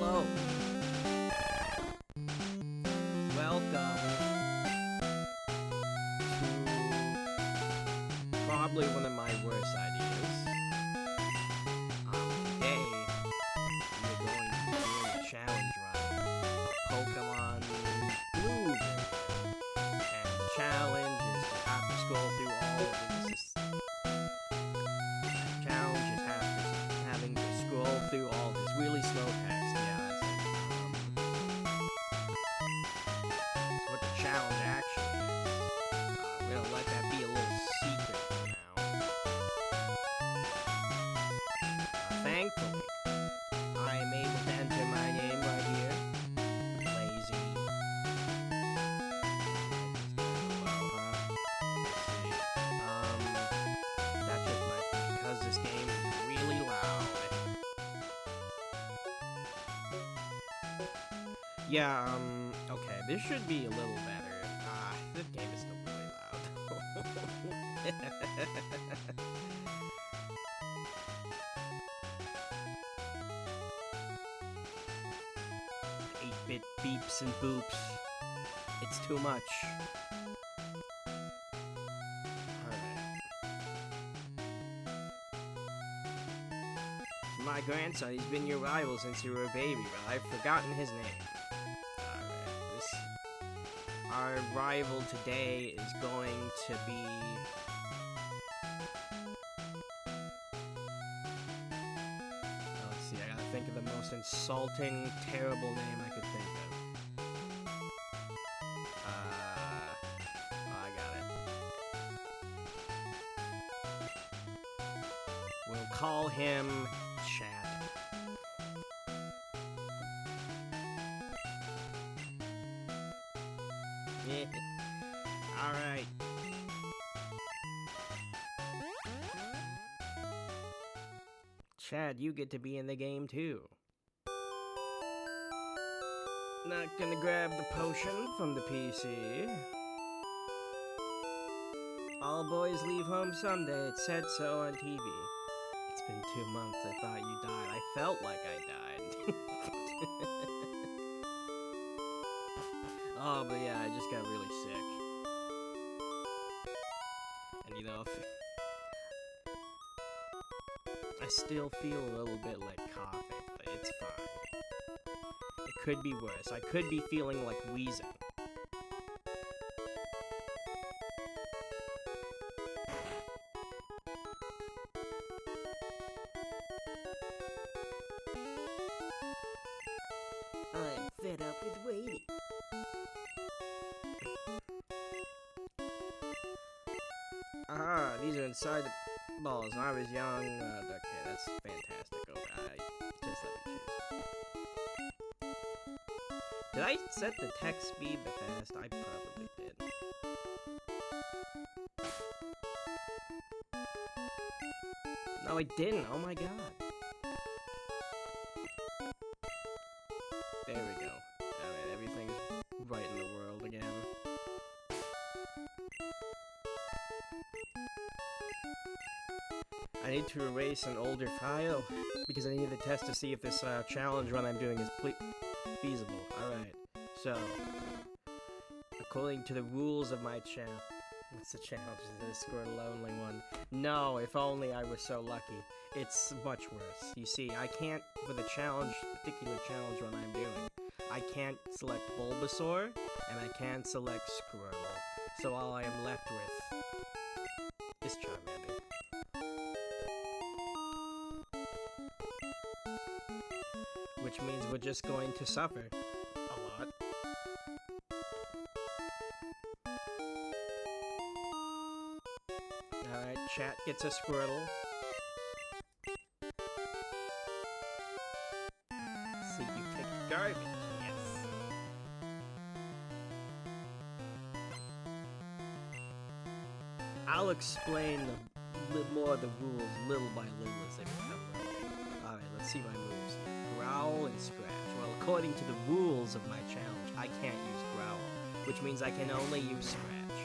hello. Welcome to probably one of my worst ideas. Today, we're going to do a challenge run of Pokemon Blue. And the challenge is to have to scroll through all of this. Challenge is having to scroll through all this really slow text. Yeah, that's it. That's what the challenge actually is. We're gonna let that be a little secret for now. Thankfully, I am able to enter my name right here. Lazy. That just might be because this game is really loud. Yeah, okay, this should be a little better. This game is still really loud. 8-bit beeps and boops. It's too much. Alright. My grandson, he's been your rival since you were a baby, but I've forgotten his name. Our rival today is going to be... let's see, I gotta think of the most insulting, terrible name I could think of. I got it. We'll call him Chad. Alright. Chad, you get to be in the game too. Not gonna grab the potion from the PC. All boys leave home someday, it said so on TV. It's been 2 months, I thought you died. I felt like I died. Oh, but yeah, I just got really sick. And you know, I still feel a little bit like coughing, but it's fine. It could be worse. I could be feeling like wheezing. I'm fed up with waiting. Aha, these are inside the balls. When I was young, okay, that's fantastic. Okay, just let me choose. Did I set the text speed the fast? I probably did. No, I didn't. Oh my god. There we go. Alright, everything's right in the world again. I need to erase an older file because I need the test to see if this challenge run I'm doing is feasible. Alright, so according to the rules of my channel, what's the challenge? Is this for a lonely one? No, if only I were so lucky. It's much worse. You see, I can't, for the particular challenge run I'm doing, I can't select Bulbasaur, and I can't select Squirtle. So all I am left with is Charmander. Which means we're just going to suffer a lot. Alright, chat gets a Squirtle. See, you pick garbage, yes. I'll explain more of the rules little by little as they become relevant. Alright, let's see my moves. Growl and Scratch. Well, according to the rules of my challenge, I can't use Growl, which means I can only use Scratch.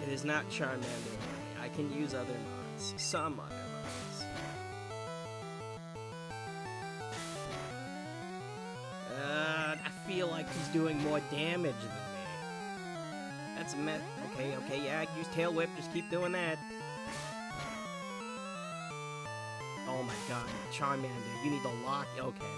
It is not Charmander only. I can use other mods. Some other mods. I feel like he's doing more damage than me. That's meth. Okay, yeah, use Tail Whip. Just keep doing that. Oh my god, Charmander, you need to lock. Okay.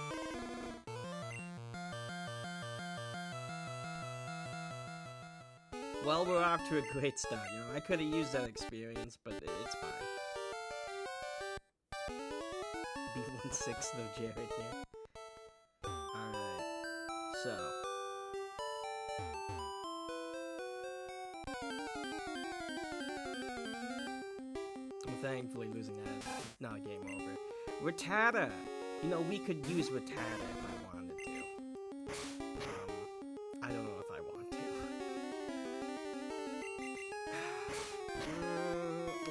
Well, we're off to a great start, you know. I could have used that experience, but it's fine. Be 1/6 of Jared here. Alright, so. I'm thankfully losing that. Now game over. Rattata! You know, we could use Rattata if I wanted to. I don't know if I want to.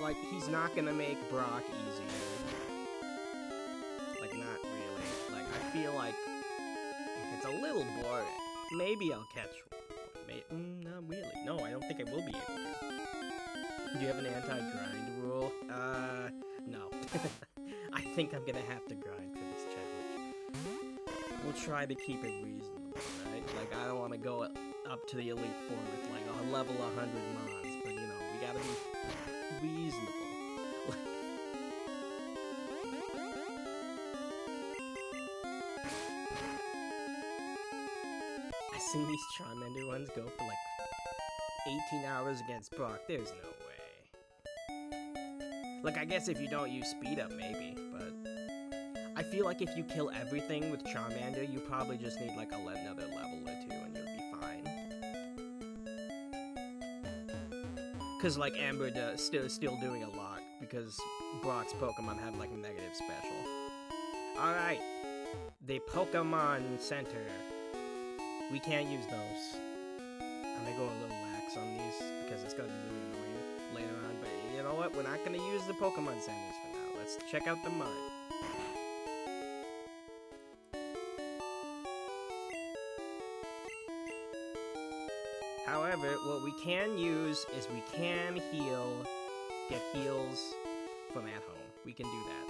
Like, he's not gonna make Brock easier. Like, not really. Like, I feel like it's a little boring. Maybe I'll catch one. Not really. No, I don't think I will be able to. Do you have an anti-grind rule? No. I think I'm gonna have to grind for this challenge. We'll try to keep it reasonable, right? Like, I don't want to go up to the Elite Four with, like, a level 100 mons, but, you know, we gotta be reasonable. I've seen these Charmander ones go for, like, 18 hours against Brock. There's no way. Like, I guess if you don't use speed up, maybe, but I feel like if you kill everything with Charmander, you probably just need, like, another level or two, and you'll be fine. Because, like, Amber still doing a lot, because Brock's Pokemon have, like, negative special. Alright, the Pokemon Center. We can't use those. I'm gonna go a little lax on these, because it's gonna be really annoying later on, but you know what? We're not gonna use the Pokemon Centers for now. Let's check out the mud. However, what we can use is we can get heals from at home. We can do that.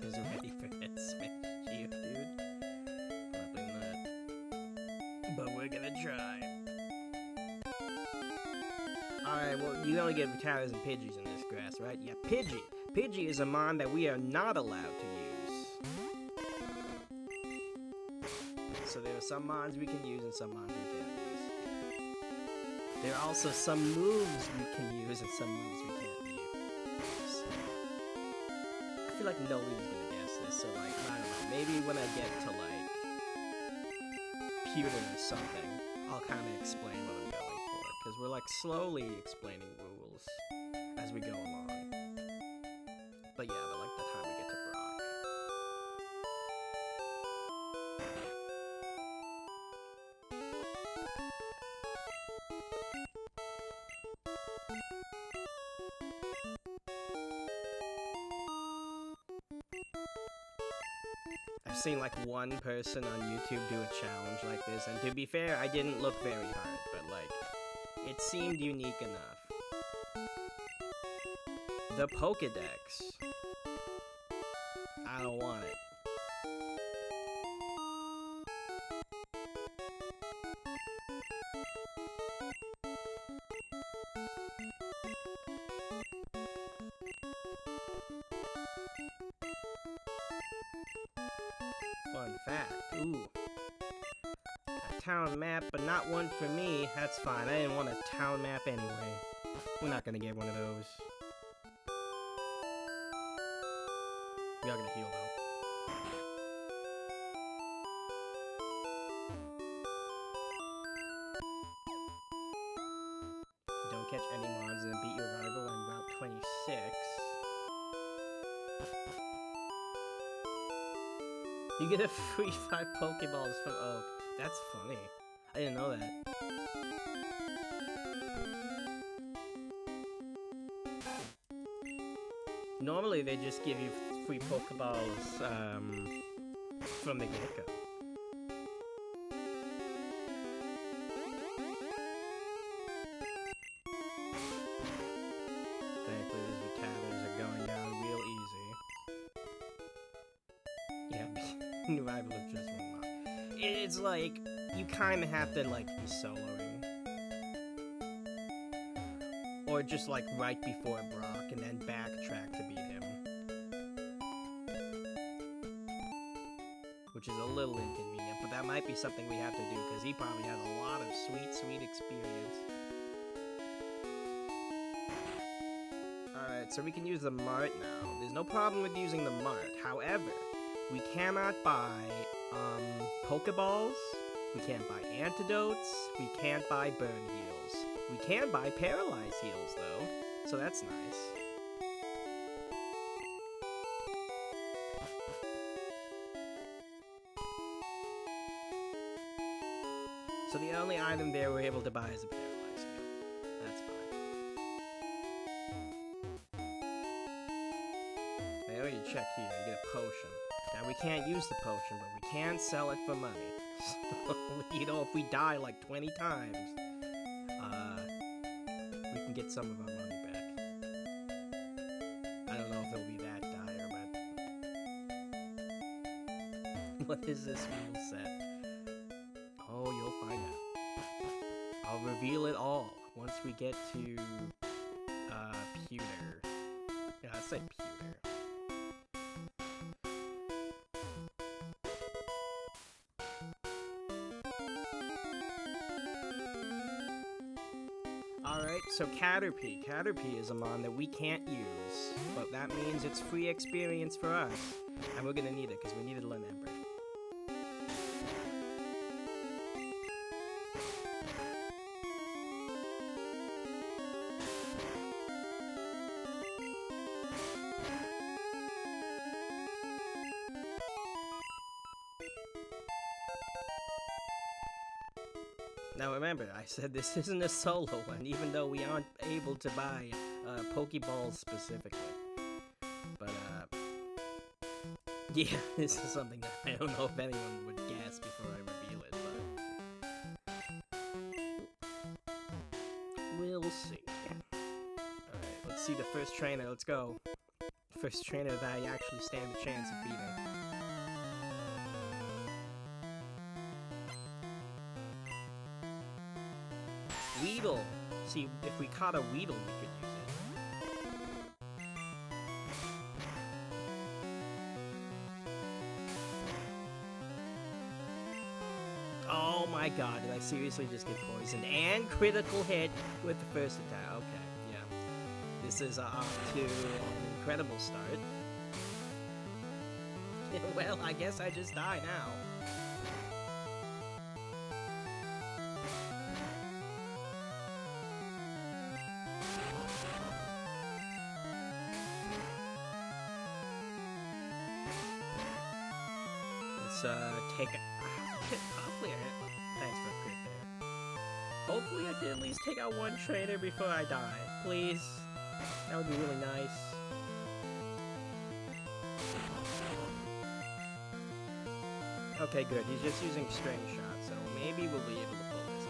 Is ready for head smash you, dude. Probably not. But we're gonna try. Alright, well, you only get Rattatas and Pidgeys in this grass, right? Yeah, Pidgey. Pidgey is a mon that we are not allowed to use. So there are some mons we can use and some mons we can't use. There are also some moves we can use and some moves we can't use. I feel like nobody's gonna guess this, so like, I don't know, maybe when I get to like Pewter or something, I'll kind of explain what I'm going for, because we're like slowly explaining rules as we go along. But yeah, but like the time we get to Brock. I've seen like one person on YouTube do a challenge like this, and to be fair, I didn't look very hard, but like, it seemed unique enough. The Pokedex. I don't want it. Fun fact. Ooh. A town map, but not one for me. That's fine. I didn't want a town map anyway. We're not gonna get one of those. We are gonna heal though. Don't catch any mons and beat your rival on Route 26. You get a free 5 Pokeballs from Oak. That's funny. I didn't know that. Normally they just give you free Pokeballs from the get-go. Thankfully, these Vitatas are going down real easy. Yeah, new rival is just unlocked. It's like, you kind of have to, like, be soloing. Or just, like, right before Brock, and then backtrack to beat him. Which is a little inconvenient, but that might be something we have to do, because he probably has a lot of sweet, sweet experience. Alright, so we can use the Mart now. There's no problem with using the Mart. However, we cannot buy, Pokeballs, we can't buy antidotes, we can't buy burn heals. We can buy paralyze heals, though, so that's nice. So the only item there we're able to buy is a paralyze heal. That's fine. Now you check here, you get a potion. Now we can't use the potion, but we can sell it for money. So, you know, if we die like 20 times, we can get some of our money back. I don't know if it'll be that dire, but... What is this rule set? Oh, you'll find out. I'll reveal it all once we get to, Pewter. Yeah, I said Pewter. Alright, so Caterpie. Caterpie is a mon that we can't use, but that means it's free experience for us. And we're gonna need it, because we need to learn Ember. Now remember, I said this isn't a solo one, even though we aren't able to buy Pokeballs specifically. But, yeah, this is something that I don't know if anyone would guess before I reveal it, but... we'll see. Alright, let's see the first trainer, let's go. First trainer that I actually stand a chance of beating. Weedle! See, if we caught a Weedle, we could use it. Oh my god, did I seriously just get poisoned? And critical hit with the first attack. Okay, yeah. This is off to an incredible start. Well, I guess I just die now. Take a... Hopefully thanks for the crit there. Hopefully I can at least take out one trainer before I die. Please. That would be really nice. Okay, good. He's just using string shot, so maybe we'll be able to pull this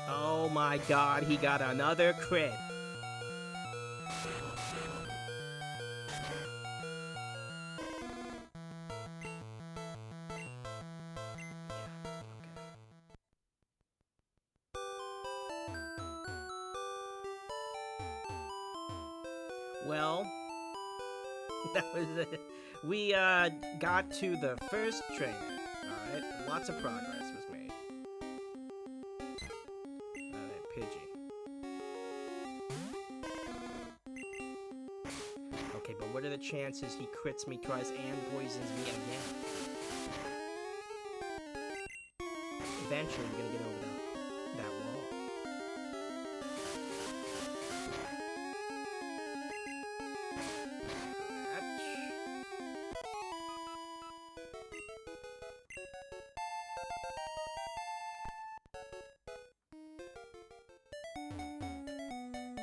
off. Oh my god, he got another crit. Well, that was it. We got to the first trainer. Alright, lots of progress was made. Alright, Pidgey. Okay, but what are the chances he crits me twice and poisons me again? Eventually, we're gonna get over that wall.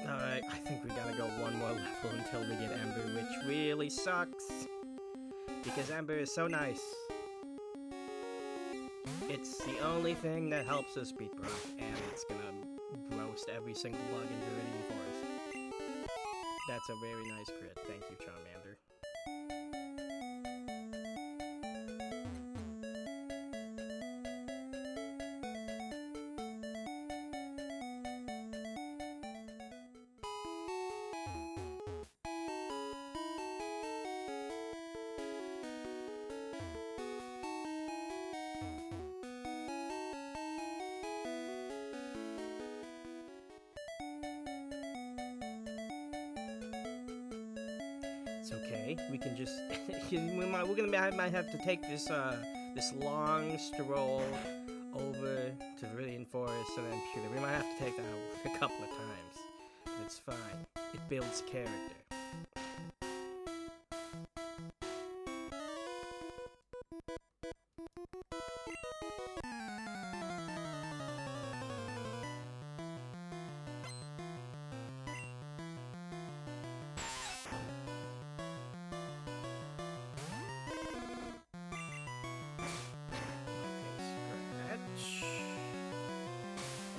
Alright, I think we gotta go one more level until we get Ember, which really sucks. Because Ember is so nice. It's the only thing that helps us beat Brock, and it's gonna roast every single bug in Viridian Forest. That's a very nice crit. Thank you, Charmander. It's okay. We can just might have to take this this long stroll over to Viridian Forest and then Pewter. We might have to take that a couple of times, but it's fine. It builds character.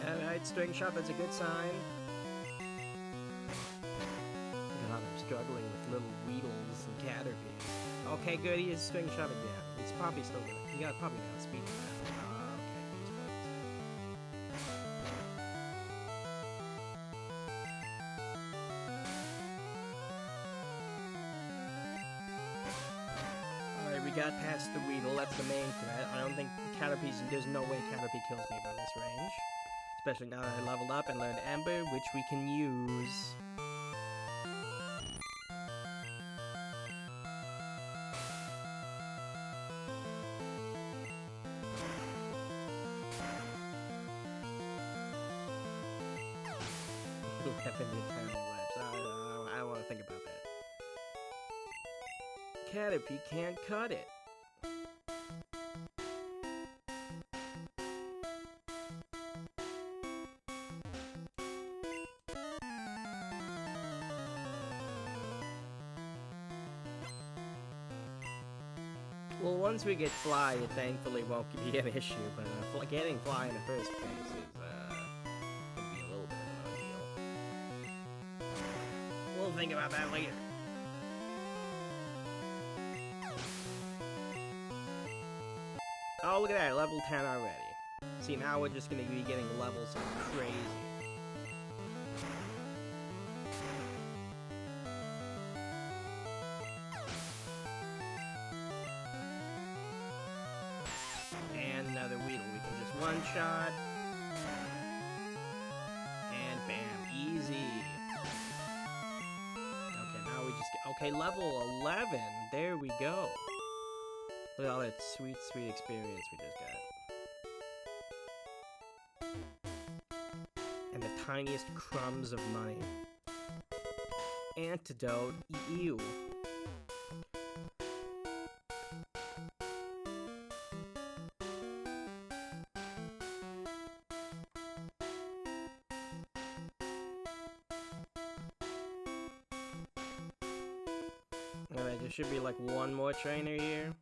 Alright, String Shot, that's a good sign. God, I'm struggling with little Weedles and Caterpies. Okay, good, he is String Shot again. He's probably still gonna. He got probably got speed now. Okay, he's Alright, we got past the Weedle, that's the main threat. I don't think Caterpies, there's no way Caterpie kills me from this range. Especially now that I leveled up and learned Ember, which we can use. I don't want to think about that. Caterpie can't cut it. Well, once we get Fly, it thankfully won't be an issue, but getting Fly in the first place is, gonna be a little bit of an ordeal. We'll think about that later. Oh, look at that, level 10 already. See, now we're just gonna be getting levels crazy. Another Weedle. We can just one-shot. And bam. Easy. Okay, now we just get... Okay, level 11. There we go. Look at all that sweet, sweet experience we just got. And the tiniest crumbs of money. Antidote. Ew. Alright, there should be like one more trainer here.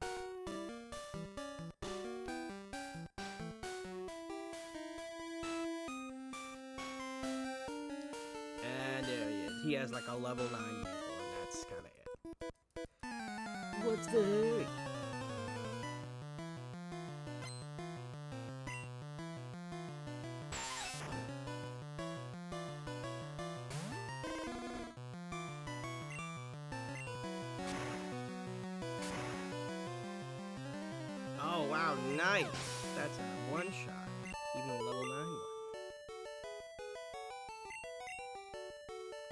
And there he is. He has like a level 9 Weevil, and that's kinda it. What's the hurry? Oh wow, nice! That's a one-shot. Even a level 9 one.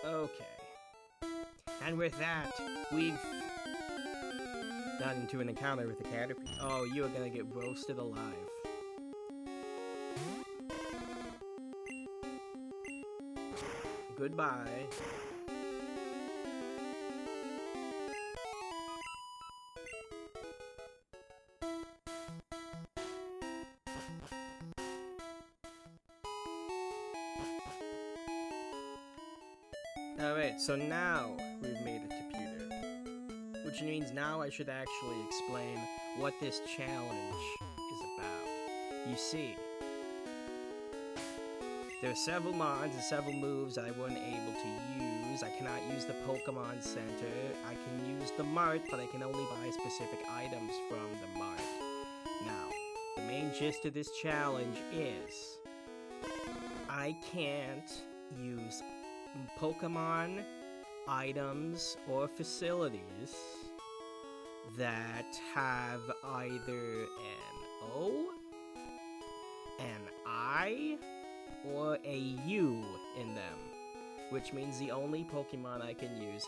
Okay. And with that, we've gotten into an encounter with the Caterpie. Oh, you are gonna get roasted alive. Goodbye. Alright, so now we've made a computer. Which means now I should actually explain what this challenge is about. You see, there are several mons and several moves I wasn't able to use. I cannot use the Pokemon Center. I can use the Mart, but I can only buy specific items from the Mart. Now, the main gist of this challenge is I can't use Pokemon items or facilities that have either an O, an I, or a U in them, which means the only Pokemon I can use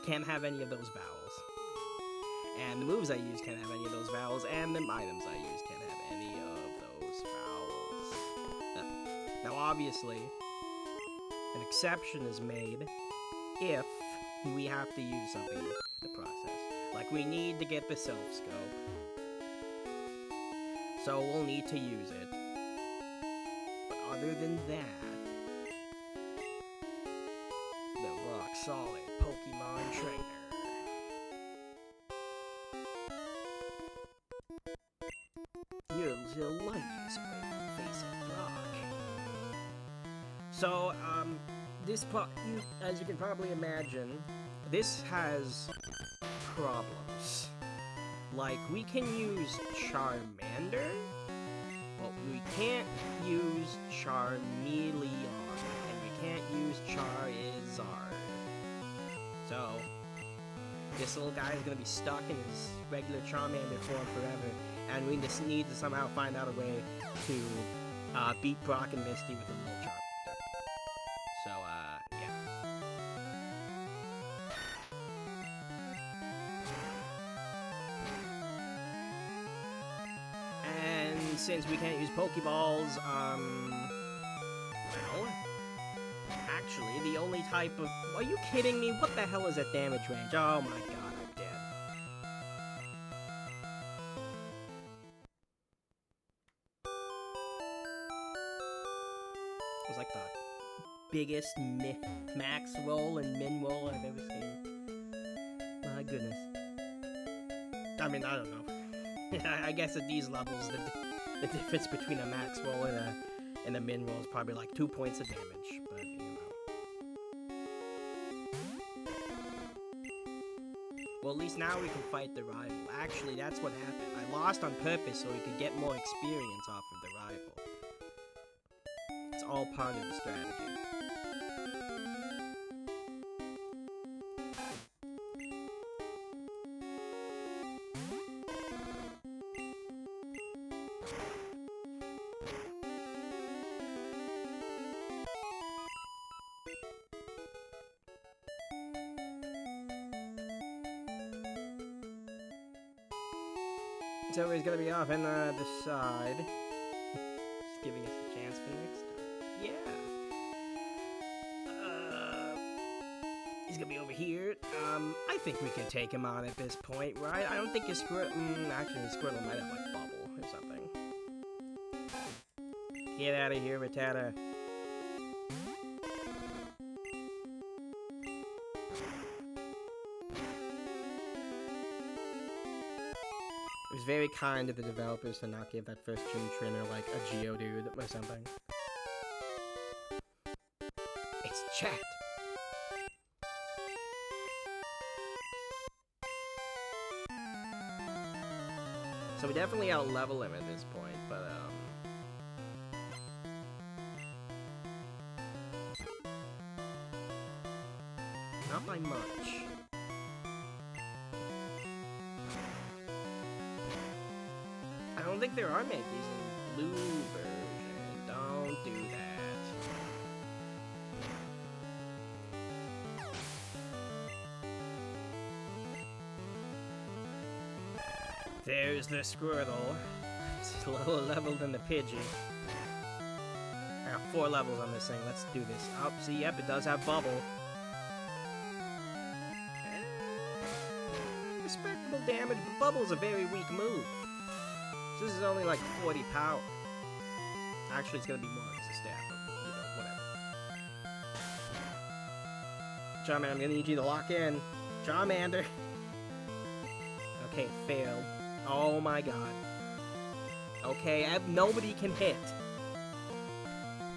can't have any of those vowels. And the moves I use can't have any of those vowels, and the items I use can't have any of those vowels. Now obviously, an exception is made if we have to use something in the process. Like we need to get the Self Scope, so we'll need to use it. But other than that, the rock solid Pokemon trainer. Use your lightning spray face at rock. So, as you can probably imagine, this has problems. Like, we can use Charmander, but we can't use Charmeleon, and we can't use Charizard. So, this little guy is gonna be stuck in his regular Charmander form forever, and we just need to somehow find out a way to beat Brock and Misty with a little Charmander. So, yeah. And since we can't use Pokeballs, well, actually, the only type of... Are you kidding me? What the hell is that damage range? Oh my god, I'm dead. It was like the biggest max roll and min roll I've ever seen. My goodness. I mean, I don't know. I guess at these levels, the difference between a max roll and a min roll is probably like 2 points of damage, but you know. Well, at least now we can fight the rival. Actually, that's what happened. I lost on purpose so we could get more experience off of the rival. It's all part of the strategy. So he's gonna be off on the side. Just giving us a chance for next time. Yeah. He's gonna be over here. I think we can take him on at this point, right? I don't think his Squirtle... actually, his Squirtle might have, like, Bubble or something. Get out of here, Rattata. It was very kind of the developers to not give that first gym trainer like a Geodude or something. It's chat! So we definitely out-level him at this point, but not by much. I don't think there are Mankeys in blue version. Don't do that. There's the Squirtle. It's lower level than the Pidgey. I got 4 levels on this thing. Let's do this. Oh, see, yep, it does have Bubble. Respectable damage, but Bubble's a very weak move. This is only like 40 power. Actually, it's gonna be more because of staff, but, you know, whatever. Charmander, I'm gonna need you to lock in. Charmander. Okay, failed. Oh my god. Okay, nobody can hit.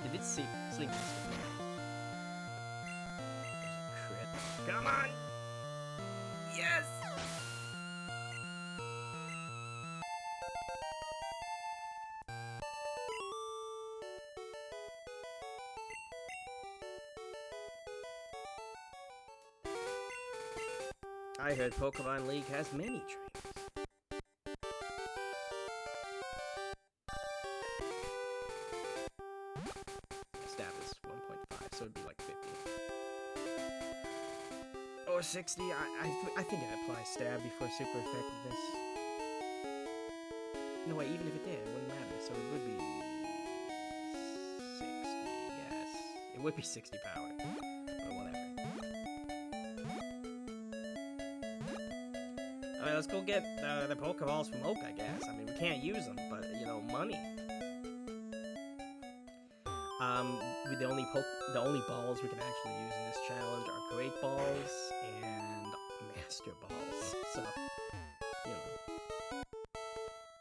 Did it sleep? There's a crit. Come on! Yes! I heard Pokemon League has many trainers. Stab is 1.5, so it'd be like 50. Or 60, I think it applies stab before super effectiveness. No, wait, even if it did, it wouldn't matter, so it would be 60, yes. It would be 60 power, but whatever. Alright, let's go get the Pokeballs from Oak, I guess. I mean, we can't use them, but, you know, money. The only balls we can actually use in this challenge are Great Balls and Master Balls. So, you know.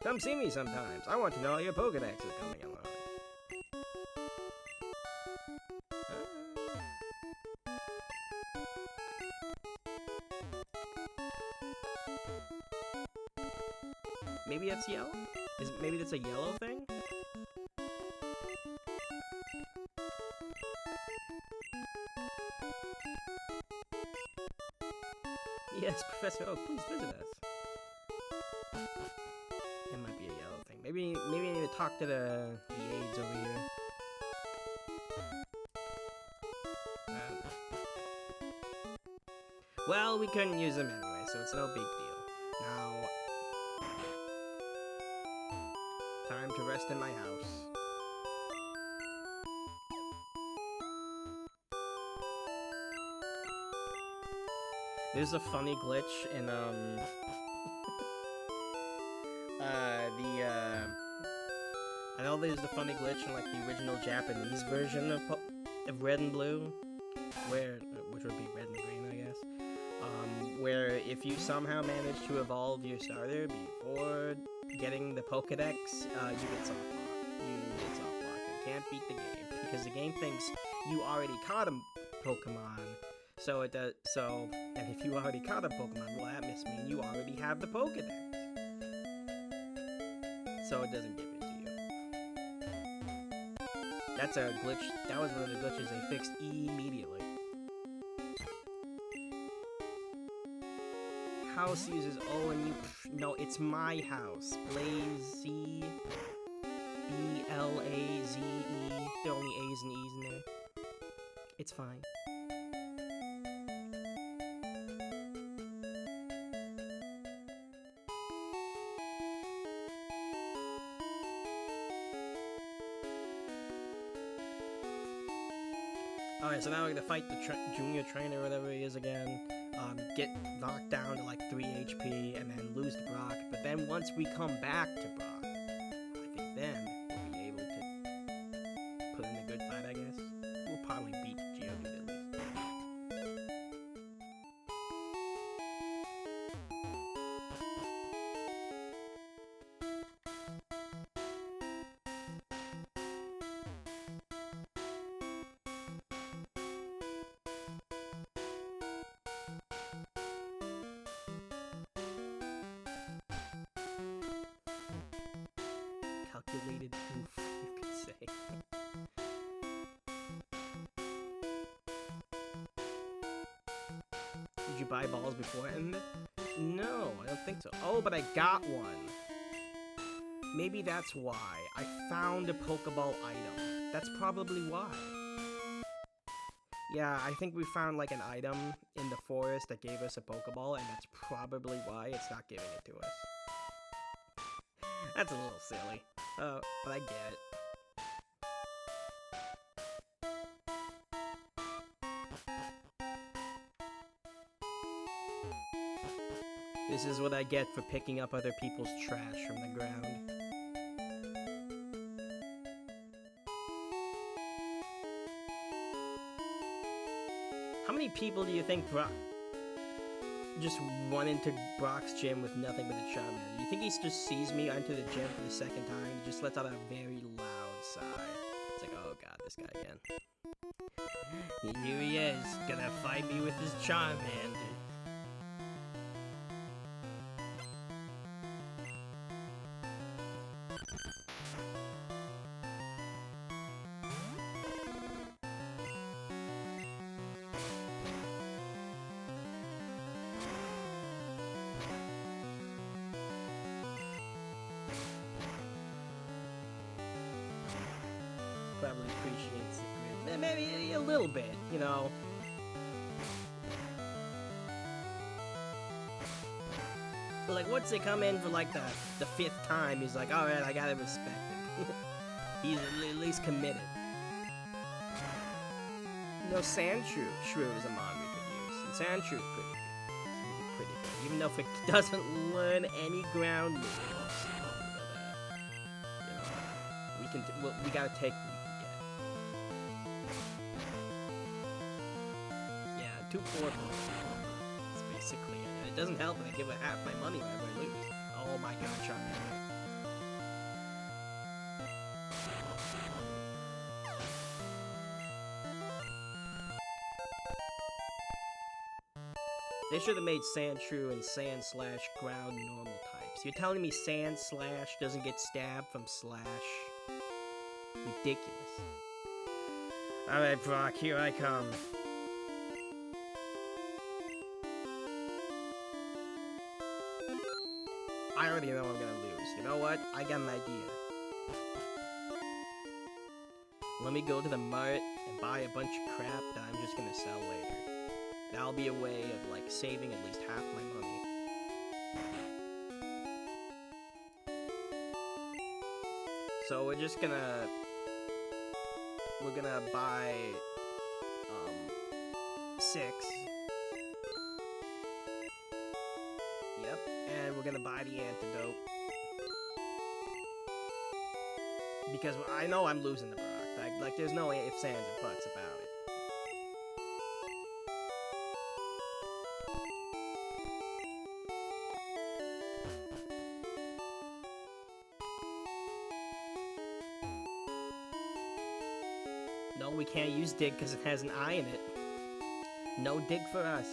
Come see me sometimes. I want to know how your Pokedex is coming along. Maybe that's yellow? Maybe that's a yellow thing? Yes, Professor Oak, please visit us. It might be a yellow thing. Maybe I need to talk to the aides over here. Well, we couldn't use them anyway, so it's no big deal. Now, time to rest in my house. There's a funny glitch in, I know there's the funny glitch in, like, the original Japanese version of Red and Blue, which would be Red and Green, I guess, where if you somehow manage to evolve your starter before getting the Pokedex, you get softlocked. You can't beat the game, because the game thinks you already caught a Pokemon. So it does. And if you already caught a Pokemon, well, that must mean you already have the Pokedex. So it doesn't give it to you. That's a glitch. That was one of the glitches they fixed immediately. House uses O and U. No, it's my house. Blaze B-L-A-Z-E. There are only A's and E's in there. It's fine. Alright, so now we're gonna fight the junior trainer, whatever he is again, get knocked down to like 3 HP, and then lose to Brock, but then once we come back to Brock, I think then we'll be able to put in a good fight, I guess. We'll probably beat Geodude at least. Calculated oof, you could say. Did you buy balls beforehand? No, I don't think so. Oh, but I got one. Maybe that's why. I found a Pokeball item. That's probably why. Yeah, I think we found like an item in the forest that gave us a Pokeball, and that's probably why it's not giving it to us. That's a little silly. Oh, but I get it. This is what I get for picking up other people's trash from the ground. How many people do you think Brock just run into Brock's gym with nothing but a Charmander? Do you think he just sees me enter the gym for the second time and just lets out a very loud sigh? It's like, oh god, this guy again. Here he is, gonna fight me with his Charmander. Probably appreciates the grin. Maybe a little bit, you know. Like, once they come in for, like, the 5th time, he's like, alright, I gotta respect it. He's at least committed. You know, Sandshrew is a mon we could use. And Sandshrew is pretty good. Pretty good. Even though if it doesn't learn any ground moves. You know, we gotta take what we can get. Yeah, 2 4. That's basically it. And it doesn't help that I give it half my money whenever I lose. Oh my god, Charmander. They should have made Sandshrew and Sandslash ground normal types. You're telling me Sandslash doesn't get stabbed from Slash? Ridiculous. Alright, Brock, here I come. I already know I'm gonna lose. You know what? I got an idea. Let me go to the mart and buy a bunch of crap that I'm just gonna sell later. That'll be a way of, like, saving at least half my money. So we're gonna buy, 6. Yep, and we're gonna buy the antidote. Because I know I'm losing the Brock. Like there's no ifs, ands, and buts about it. No, we can't use dig because it has an eye in it. No dig for us.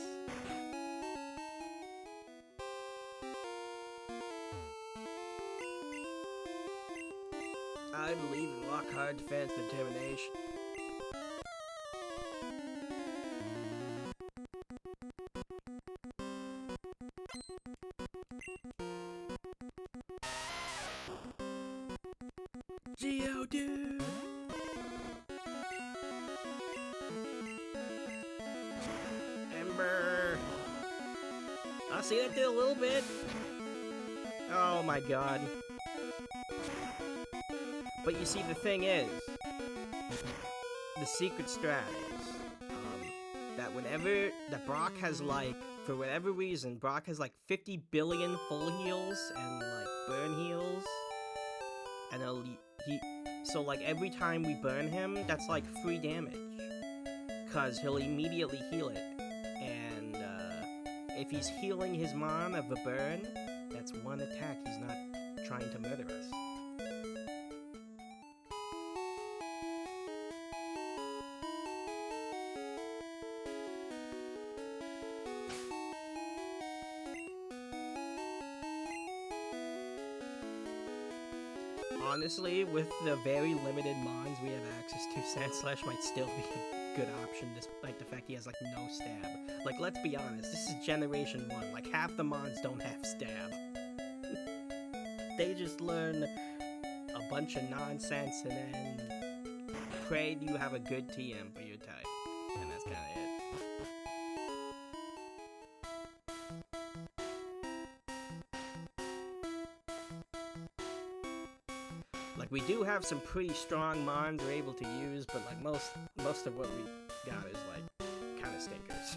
I believe in rock hard defense determination. Geodude! Ember! I see that did a little bit. Oh my god. But you see, the thing is, the secret strat is, that whenever the Brock has, like, for whatever reason, Brock has, like, 50 billion full heals and, like, burn heals, and so, like, every time we burn him, that's, like, free damage, because he'll immediately heal it, and, if he's healing his Mon of a burn, that's one attack. He's not trying to murder us. Honestly, with the very limited mons we have access to, Sandslash might still be a good option, despite the fact he has, like, no stab. Like, let's be honest, this is Generation 1. Like, half the mons don't have stab. They just learn a bunch of nonsense and then pray you have a good TM for your type. And that's kinda it. Like, we do have some pretty strong mons we're able to use, but, like, most of what we got is, like, kinda stinkers.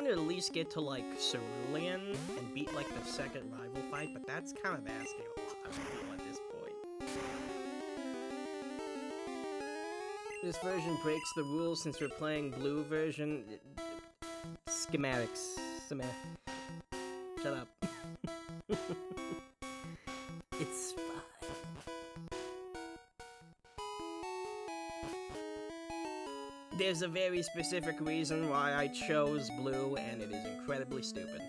to at least get to, like, Cerulean and beat, like, the second rival fight, but that's kind of asking a lot of people at this point. This version breaks the rules since we're playing blue version. Schematics. Shut up. It's fine. There's a very specific reason why I chose blue, and it is incredibly stupid.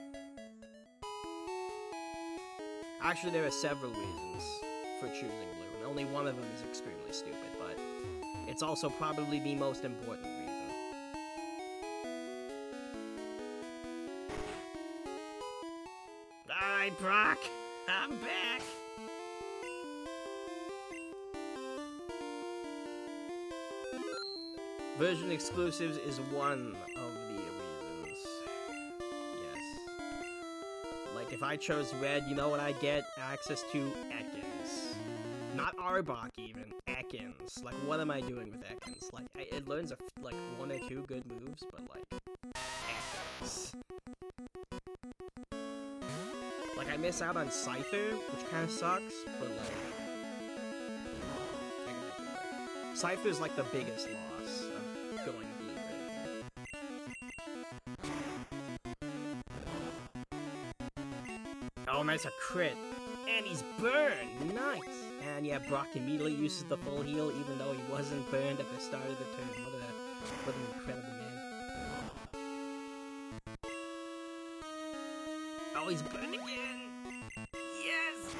Actually, there are several reasons for choosing blue, and only one of them is extremely stupid, but it's also probably the most important reason. Alright, Brock, I'm back! Version exclusives is one of the reasons. Yes. Like, if I chose red, you know what I get? Access to Ekans. Not Arbok, even. Ekans. Like, what am I doing with Ekans? Like, it learns, like, one or two good moves, but, like, Ekans. Like, I miss out on Scyther, which kind of sucks, but, like... Scyther's, like, the biggest loss of going blue right. Oh, nice, a crit. And he's burned! Nice! And yeah, Brock immediately uses the full heal, even though he wasn't burned at the start of the turn. What an incredible game. Oh, he's burned again! Yes!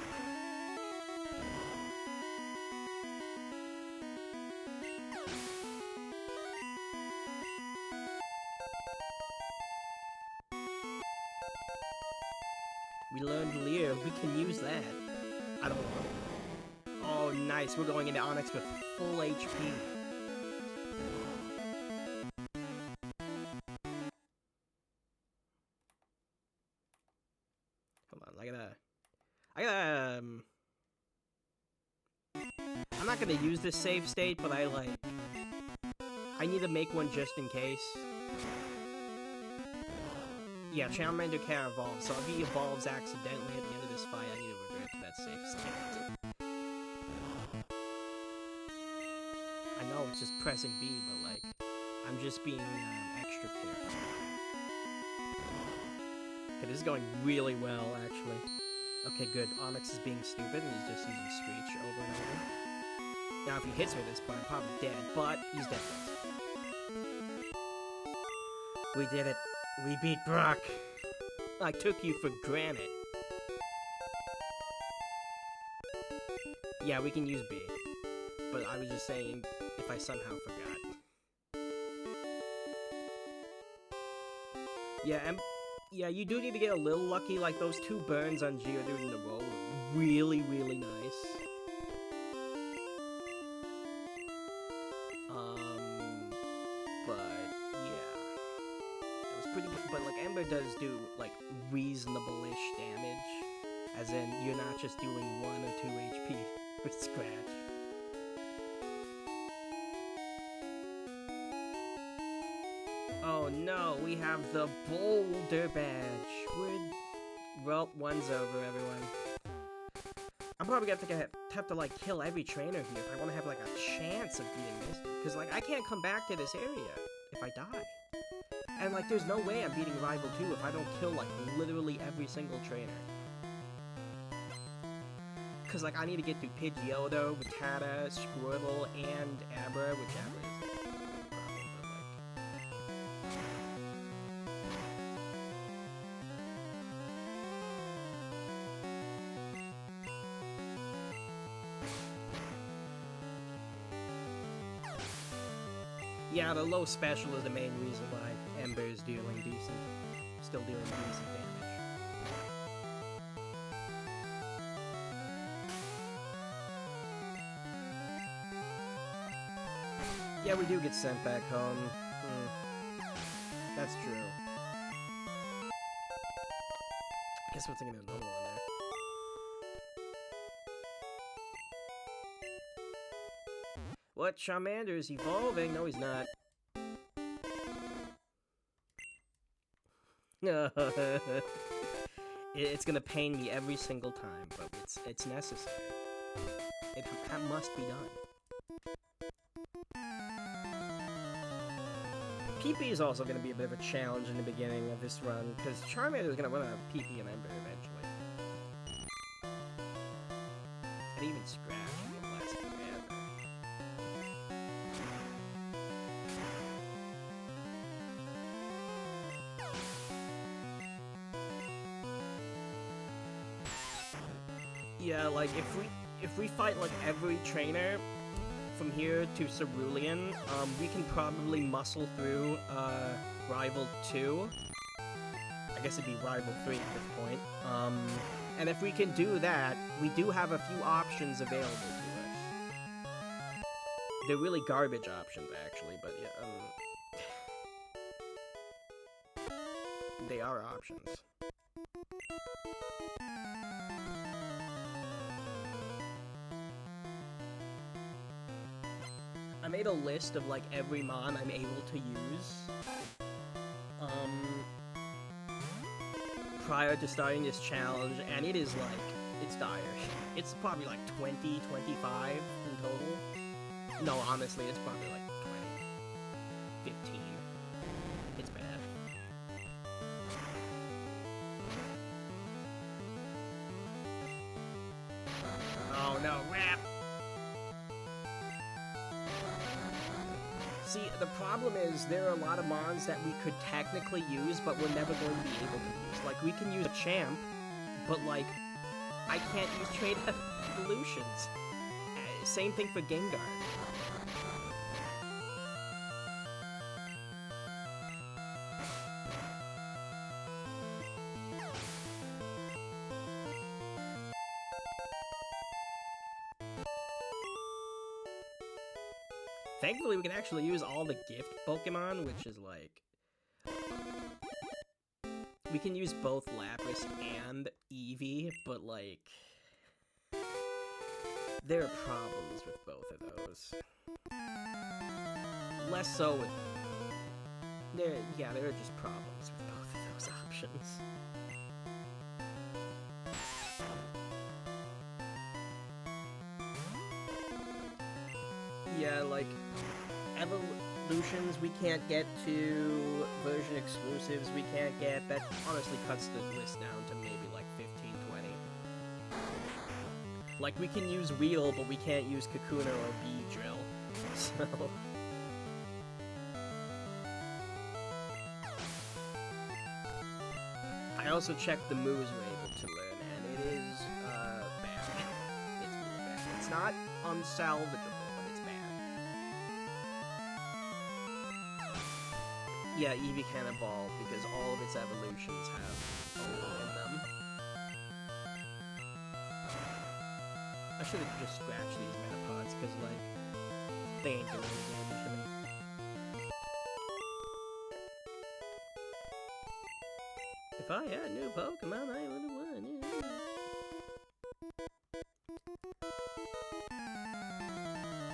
We learned Leer. We can use that. I don't know. Oh, nice. We're going into Onyx with full HP. Hold on. I'm not gonna use this save state, but I need to make one just in case. Yeah, Charmander can't evolve, so if he evolves accidentally at the end of this fight, I need to revert to that safe state. I know it's just pressing B, but like, I'm just being extra careful. Okay, this is going really well, actually. Okay, good. Onyx is being stupid, and he's just using Screech over and over. Now, if he hits me at this point, I'm probably dead, but he's dead. We did it. We beat Brock. I took you for granted. Yeah, we can use B. But I was just saying, if I somehow forgot. Yeah, and yeah, you do need to get a little lucky. Like, those two burns on Geodude in a row were really, really nice. But like Ember does do like reasonable-ish damage, as in you're not just doing 1 or 2 HP with Scratch. Oh no, we have the Boulder Badge. Well, one's over, everyone. I'm probably gonna have to like kill every trainer here if I want to have like a chance of beating Misty, because like I can't come back to this area if I die. And, like, there's no way I'm beating Rival 2 if I don't kill, like, literally every single trainer. Because, like, I need to get through Pidgeotto, Rattata, Squirtle, and Abra, which Abra is a problem, but, like... Yeah, the low special is the main reason why Ember is dealing decent. Still dealing decent damage. Yeah, we do get sent back home. That's true. I guess we're taking another one there. What? Charmander is evolving? No, he's not. It's gonna pain me every single time, but it's necessary. That must be done. PP is also gonna be a bit of a challenge in the beginning of this run, because Charmander is gonna run out of PP and Ember eventually. And even Scratch will last forever. Yeah, like if we fight like every trainer from here to Cerulean, we can probably muscle through Rival 2. I guess it'd be Rival 3 at this point. And if we can do that, we do have a few options available to us. They're really garbage options, actually, but yeah, they are options. I made a list of like every mon I'm able to use prior to starting this challenge, and it is like, it's dire. It's probably like 20, 25 in total. No, honestly, it's probably like 20, 15. It's bad. Oh no, rap! See, the problem is there are a lot of mons that we could technically use, but we're never going to be able to use. Like, we can use a champ, but like, I can't use trade evolutions. Same thing for Gengar. Thankfully, we can actually use all the gift Pokemon, which is like... We can use both Lapras and Eevee, but like... There are problems with both of those. Less so with... there are just problems with both of those options. Yeah, like, evolutions we can't get to, version exclusives we can't get. That honestly cuts the list down to maybe like 15, 20. Like, we can use Wheel, but we can't use Kakuna or Beedrill. So... I also checked the moves we're able to learn, and it is, bad. It's really bad. It's not unsalvageable. Yeah, Eevee can evolve because all of its evolutions have Olo in them. I should have just scratched these Metapods because, like, they ain't doing any damage to me. If I had new Pokemon, I would have won. Yeah.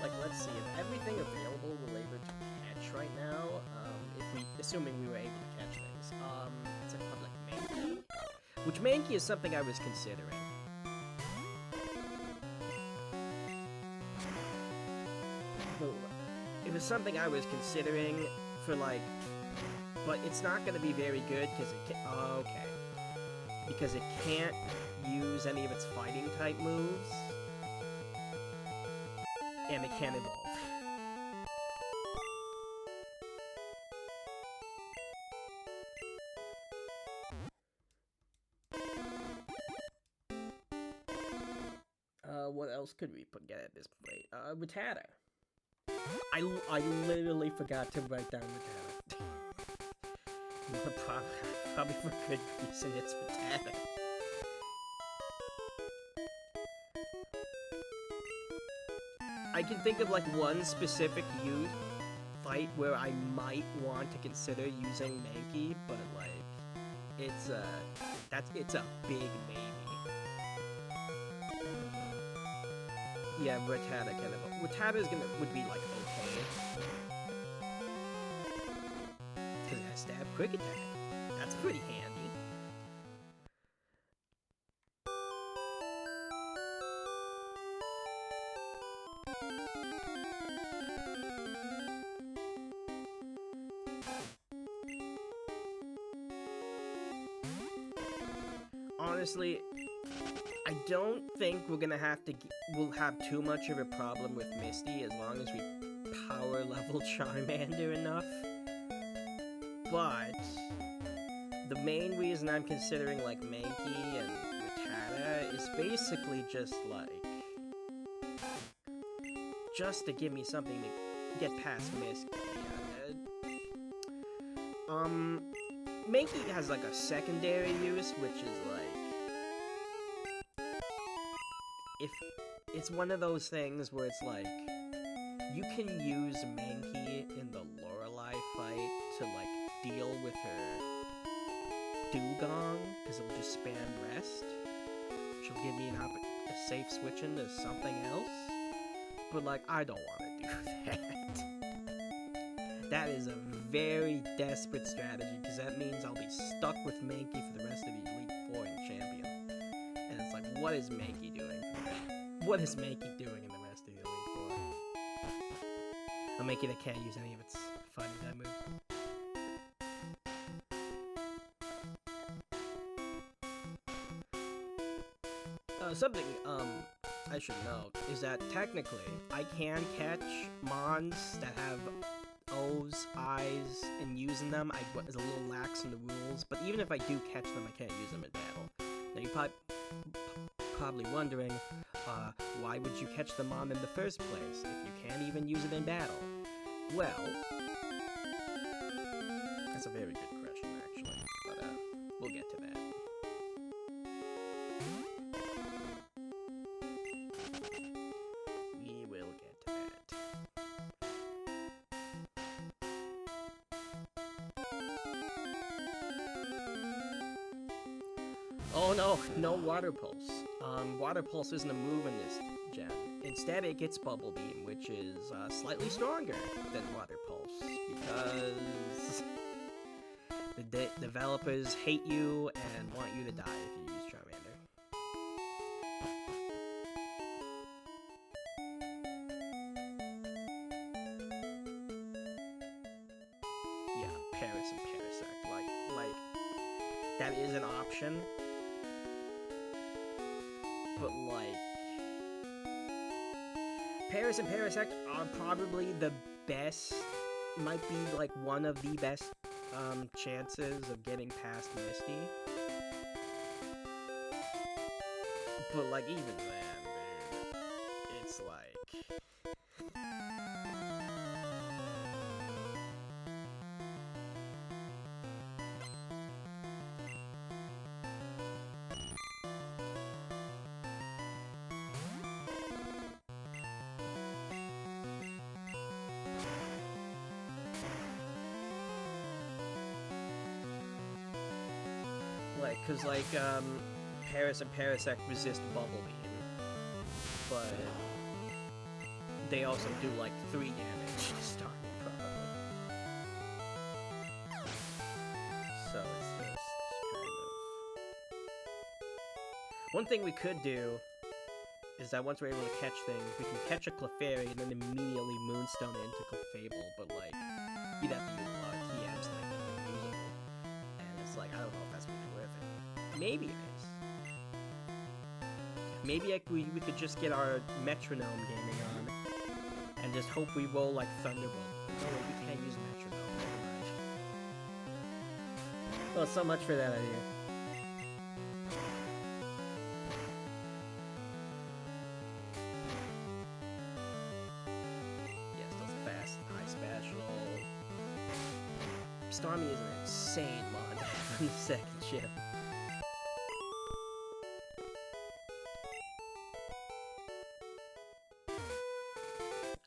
Like, let's see, if everything available we're able to catch right now, assuming we were able to catch things. It's a public Mankey? Which Mankey is something I was considering. It was something I was considering for, like... But it's not going to be very good, because it can't... Oh, okay. Because it can't use any of its fighting-type moves. And it can't evolve. What else could we get at this point? Rattata. I literally forgot to write down Rattata. Probably for good reason, it's Rattata. I can think of like one specific fight where I might want to consider using Mankey, but like, it's a big maybe. Yeah, Rattata kind of. Rattata would be like okay, because it has Stab, Quick Attack. That's pretty handy. Honestly, I don't think we're gonna have to. We'll have too much of a problem with Misty as long as we power level Charmander enough. But the main reason I'm considering like Mankey and Rattata is basically just to give me something to get past Misty. Mankey has like a secondary use, which is like, if it's one of those things where it's like, you can use Mankey in the Lorelei fight to like deal with her Dewgong, because it'll just spam rest. She'll give me a safe switch into something else. But like, I don't want to do that. That is a very desperate strategy, because that means I'll be stuck with Mankey for the rest of the Elite Four in Champion. And it's like, what is Mankey doing? What is Mankey doing in the rest of the Elite Four? A Mankey that can't use any of its fighting type moves. Something I should note is that technically I can catch Mons that have O's, I's, and using them I was a little lax in the rules, but even if I do catch them, I can't use them in battle. Now you're probably wondering, why would you catch the Mon in the first place if you can't even use it in battle? Well, that's a very good question actually, but we'll get to that. Oh no, no Water Pulse. Water Pulse isn't a move in this gen. Instead, it gets Bubble Beam, which is slightly stronger than Water Pulse, because the developers hate you and want you to die if you use Charmander. Yeah, Paris and Parasect, like, that is an option. But like, Paris and Parasect are probably the best, might be like one of the best chances of getting past Misty. But like, even then, dude, it's like, cause like, Paris and Parasect resist Bubble Beam, but they also do like 3 damage to start, probably. So it's just kind of... One thing we could do is that once we're able to catch things, we can catch a Clefairy and then immediately Moonstone it into Clefable, but like, you'd have to use a lot of TMs to make that thing usable. And it's like, I don't know if that's really worth it. Maybe it is. Maybe we could just get our metronome gaming on and just hope we roll like Thunderbolt. No, we can't use metronome. Never mind. Well, so much for that idea. Yes, those fast and high special. Starmie is an insane mod on the second ship.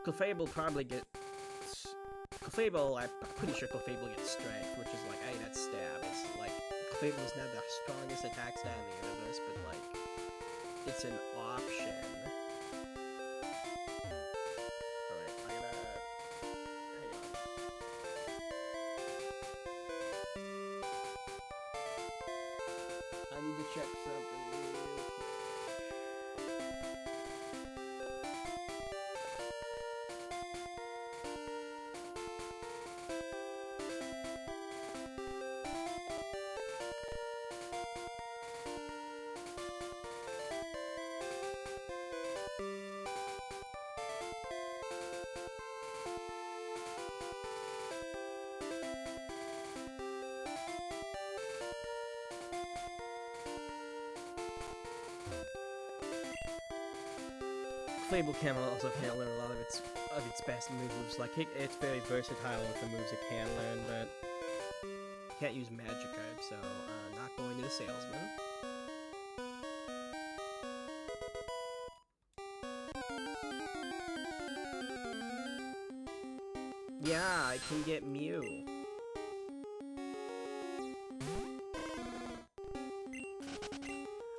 Clefable probably get... Clefable, I'm pretty sure Clefable gets Strength, which is like, hey, that's Stab. It's like, Clefable's not the strongest attack stat in the universe, but like, it's an option. Alright, I gotta... Hang Fable Camel also can't learn a lot of its best moves. Like, it's very versatile with the moves it can learn, but can't use Magikarp, so not going to the salesman. Yeah, I can get Mew.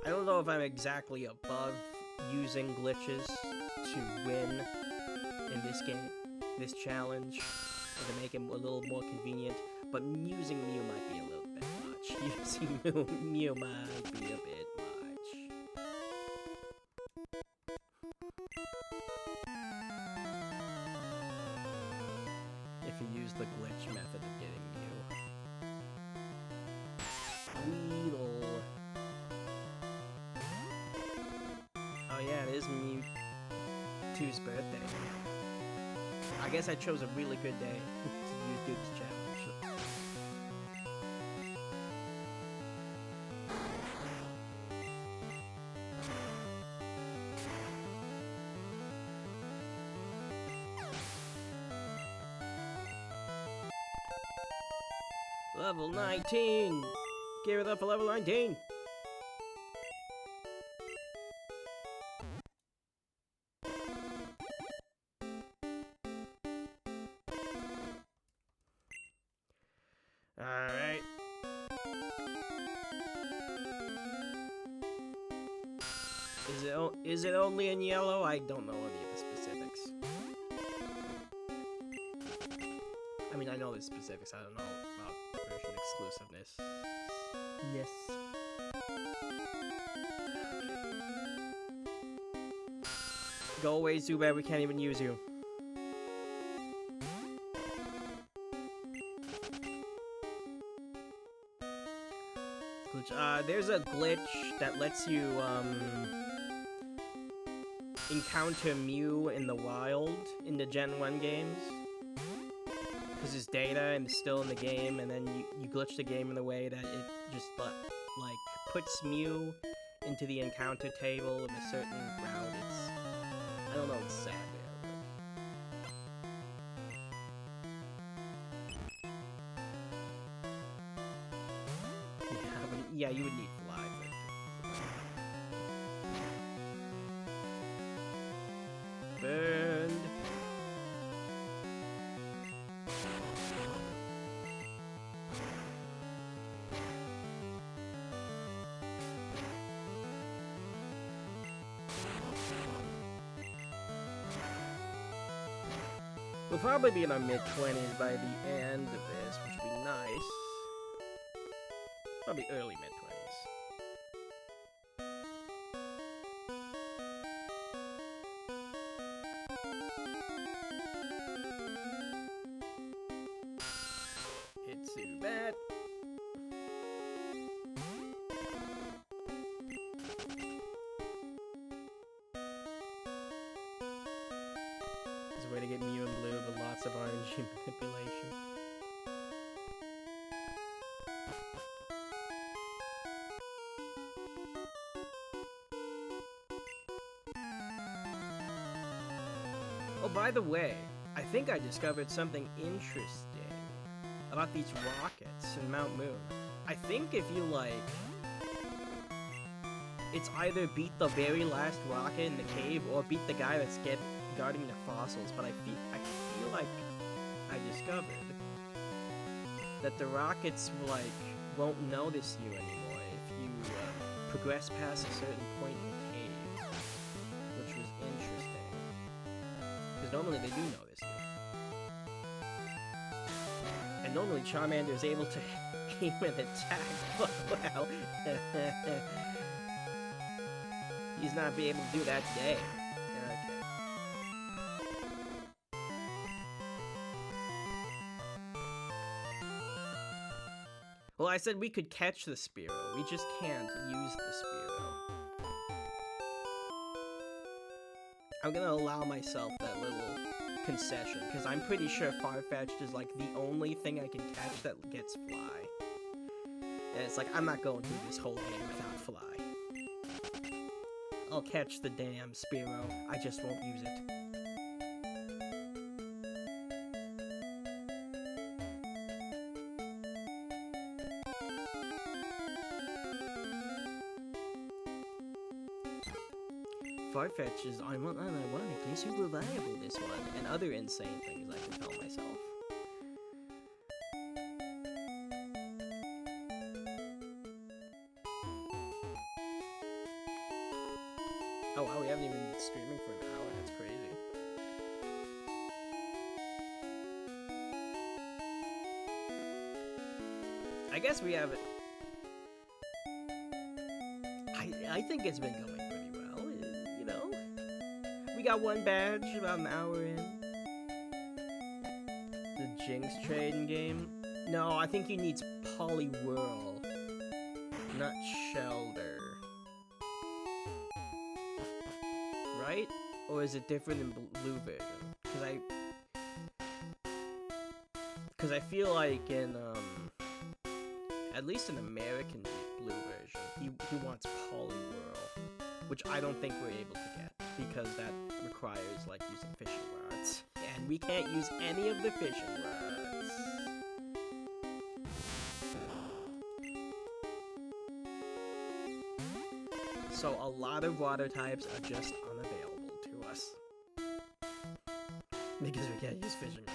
I don't know if I'm exactly above using glitches to win in this game, this challenge, or to make it a little more convenient, but using Mew might be a little bit much. Using Mew might be a bit much. If you use the glitch method of getting Mew. Weedle. Oh yeah, it is Mewtwo's birthday. I guess I chose a really good day to do this challenge. Level 19! Give it up for level 19! Alright. Is it only in yellow? I don't know any of the specifics. I mean, I know the specifics. I don't know about version exclusiveness. Yes. Go away, Zubat. We can't even use you. There's a glitch that lets you, encounter Mew in the wild in the Gen 1 games. Because it's data and it's still in the game, and then you glitch the game in a way that it just, like, puts Mew into the encounter table in a certain route. I don't know, it's sad. Yeah, you would need fly for it. Burned. We'll probably be in our mid-20s by the end of this, which would be nice. Probably early mid-20s. It's too bad. There's a way to get Mew and Blue, but lots of RNG manipulation. Oh, by the way, I think I discovered something interesting about these rockets in Mount Moon. I think if you, like, it's either beat the very last rocket in the cave or beat the guy that's guarding the fossils, but I feel like I discovered that the rockets, like, won't notice you anymore if you progress past a certain point in the cave, which was interesting. Because normally they do notice you. And normally Charmander is able to aim and attack, but wow. He's not be able to do that today. Okay. Well, I said we could catch the Spearow. We just can't use the Spearow. I'm gonna allow myself that little concession, because I'm pretty sure Farfetch'd is like the only thing I can catch that gets fly. And it's like, I'm not going through this whole game without fly. I'll catch the damn Spearow. I just won't use it. Farfetch is ironically super valuable this one, and other insane things I can tell myself. Oh wow, we haven't even been streaming for an hour, that's crazy. I guess we have it. I think it's been going pretty well, you know? We got one badge about an hour in. The Jinx trading game? No, I think he needs Poliwhirl, not Shelter. Right? Or is it different in blue version? Because I feel like in, at least in American blue version, he wants Poliwhirl, which I don't think we're able to get, because that requires, like, using fishing rods. And we can't use any of the fishing rods. So a lot of water types are just unavailable to us. Because we can't use fishing rods.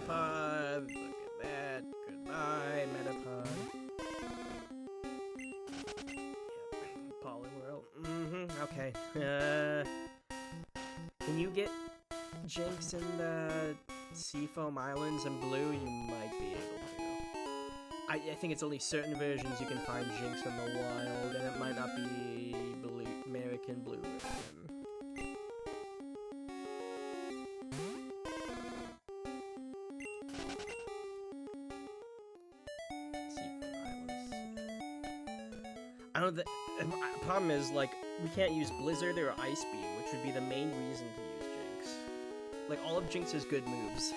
Metapod, look at that. Goodbye, Metapod. Yep, Poliwhirl. Okay. Can you get Jinx in the Seafoam Islands in blue? You might be able to. I think it's only certain versions you can find Jinx in the wild, and it might not be American blue version. The problem is, like, we can't use Blizzard or Ice Beam, which would be the main reason to use Jinx. Like, all of Jinx's good moves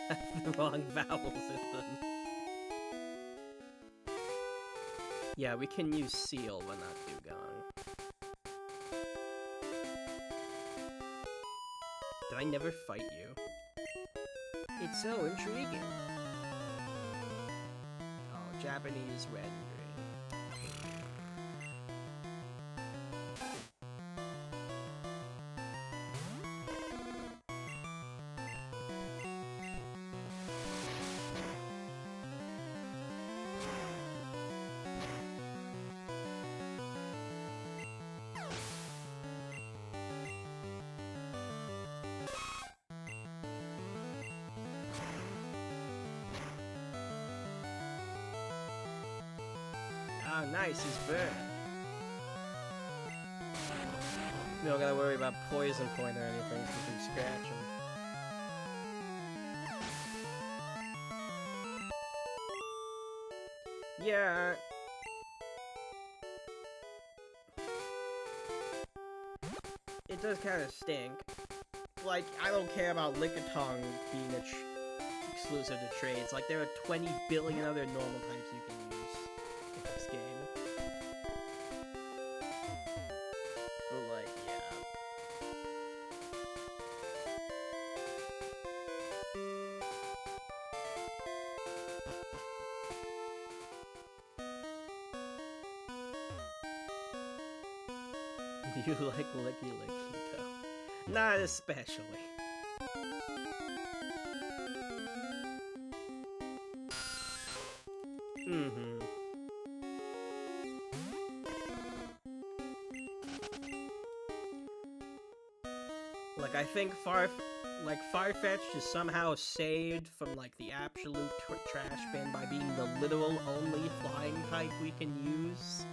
have the wrong vowels in them. Yeah, we can use Seal, but not Dugong. Did I never fight you? It's so intriguing. Oh, Japanese red and green. Ah, nice, he's burnt. We don't gotta worry about poison point or anything, so we can scratch him. Yeah. It does kind of stink. Like, I don't care about Lickitung being exclusive to trades. Like, there are 20 billion other normal types you can use in this game. But, like, yeah. Do you like Licky Lickito? Not especially. Like, I think Farfetch is somehow saved from, like, the absolute trash bin by being the literal only flying type we can use.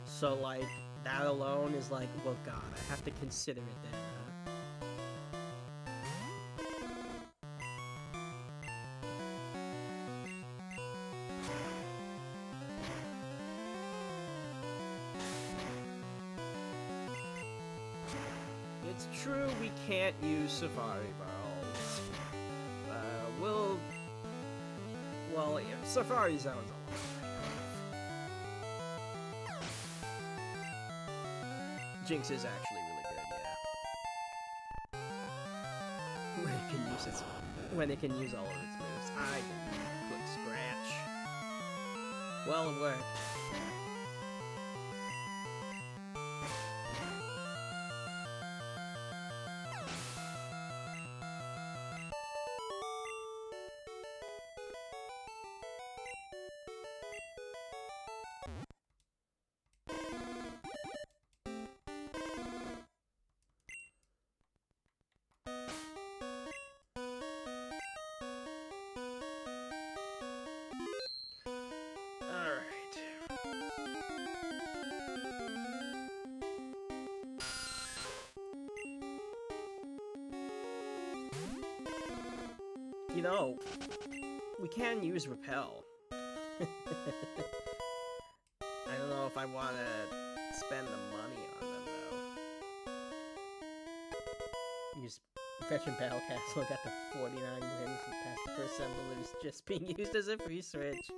So, like, that alone is like, well, God, I have to consider it then. It's true we can't use Safari Worlds. Well, yeah, Safari Zone's a lot. Jinx is actually really good, yeah. When it can use all of its moves. I can click scratch. Well, it worked. You know, we can use Repel. I don't know if I want to spend the money on them, though. Use Fetch and Battle Castle, got the 49 wins past the first symbol that is just being used as a free switch.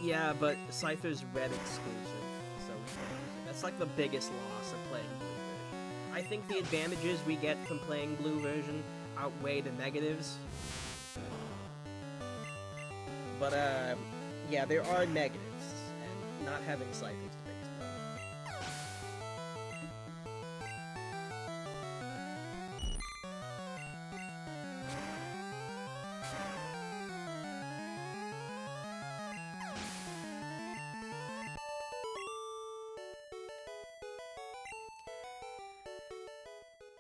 Yeah, but Cypher's red exclusive, so we can't use it. That's like the biggest loss of playing blue version. I think the advantages we get from playing blue version outweigh the negatives. But, yeah, there are negatives, and not having Cypher's the biggest problem.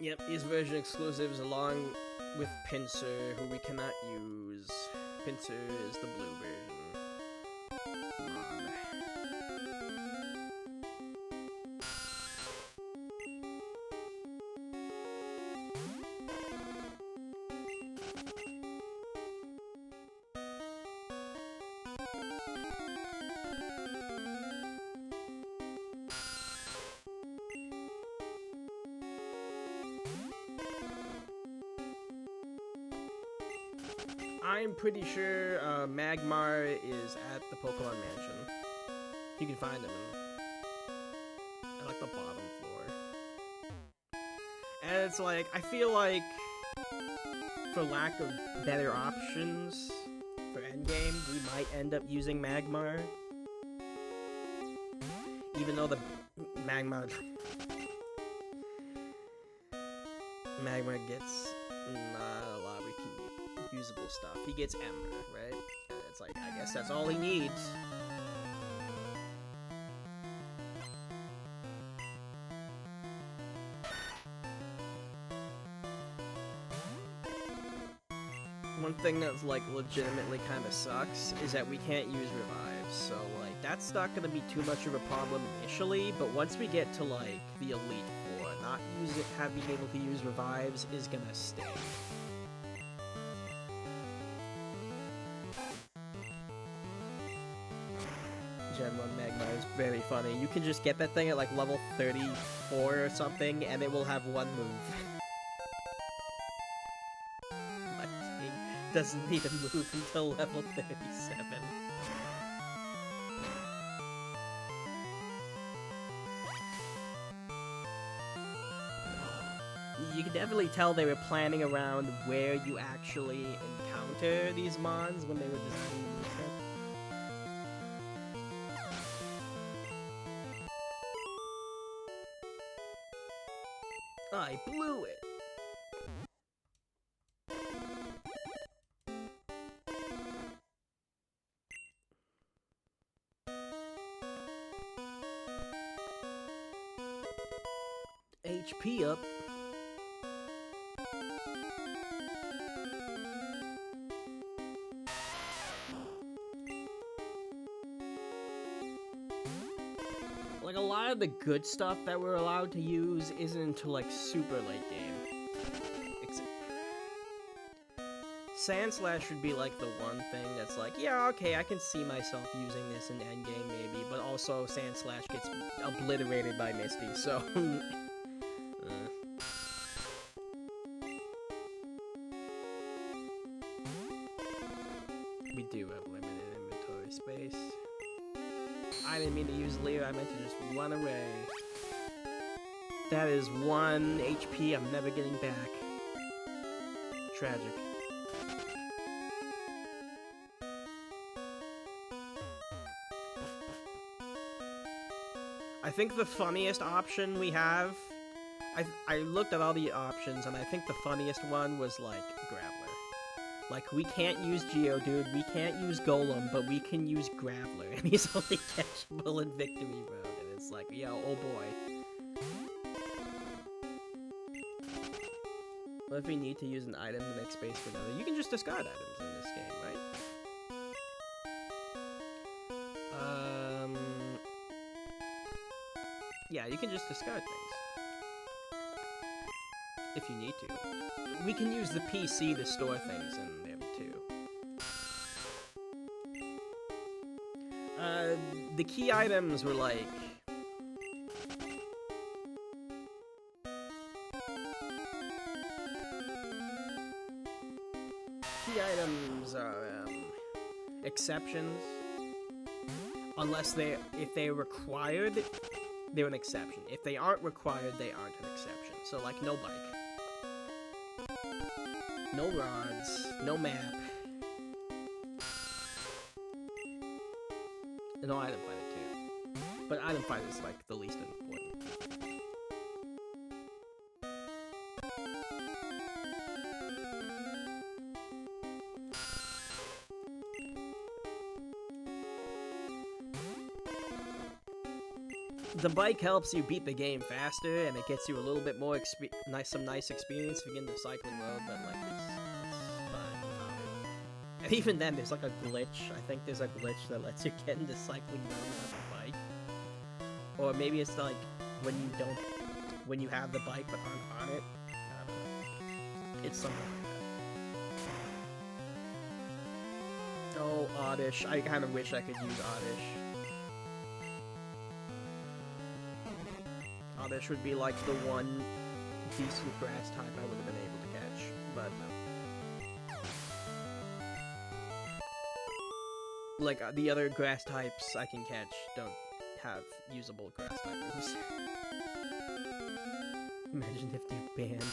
Yep, these version exclusives along with Pinsir, who we cannot use. Pinsir is the blue version. Come on. I'm pretty sure Magmar is at the Pokemon Mansion. You can find him at like the bottom floor. And it's like, I feel like for lack of better options for endgame, we might end up using Magmar. Even though the Magmar gets not a lot of usable stuff. He gets Ember, right? And it's like, I guess that's all he needs. One thing that's like legitimately kind of sucks is that we can't use revives, so like that's not gonna be too much of a problem initially, but once we get to like the Elite Four, not being able to use revives is gonna sting. Gen 1 Magmar is very funny. You can just get that thing at like level 34 or something, and it will have one move. My thing doesn't need a move until level 37. You can definitely tell they were planning around where you actually encounter these mons when they were designing the moveset. I blew it! HP up. Like, a lot of the good stuff that we're allowed to use isn't until, like, super late game. Sandslash should be, like, the one thing that's like, yeah, okay, I can see myself using this in endgame, maybe, but also Sandslash gets obliterated by Misty, so... We do have limited inventory space. I didn't mean to use Leer, I meant to just run away. That is 1 HP I'm never getting back. Tragic. I think the funniest option we have... I looked at all the options, and I think the funniest one was, like, Graveler. Like, we can't use Geodude, we can't use Golem, but we can use Graveler, and he's only catchable in Victory Road, and it's like, yo, oh boy. What if we need to use an item to make space for another? You can just discard items in this game, right? Yeah, you can just discard things. If you need to. We can use the PC to store things in there, too. The key items were like... Key items are, exceptions. Unless if they're required, they're an exception. If they aren't required, they aren't an exception. So, like, no bike. No rods. No map. And no item fighter, too. But item fighter is, like, the least important. The bike helps you beat the game faster, and it gets you a little bit more some nice experience if you get into cycling mode, but like, it's fine. And even then, there's like a glitch. I think there's a glitch that lets you get into cycling mode without the bike. Or maybe it's like, when you have the bike but aren't on it. I don't know. It's something like that. Oh, Oddish. I kind of wish I could use Oddish. Oddish would be like the one decent grass type I would have been able to catch, but no. Like, the other grass types I can catch don't have usable grass type moves. Imagine if they banned M.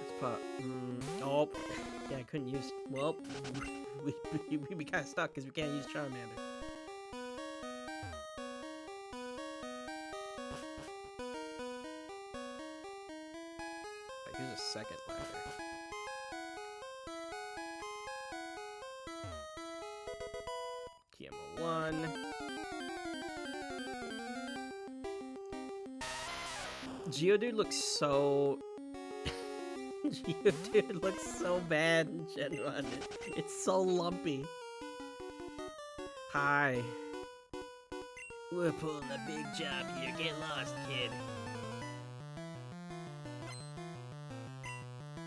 That's oh, yeah, I couldn't use, well, we'd be kind of stuck because we can't use Charmander. Here's a second ladder. TMO1. Geodude looks so... Geodude looks so bad in Gen 1. It's so lumpy. Hi. We're pulling a big job here. Get lost, kid.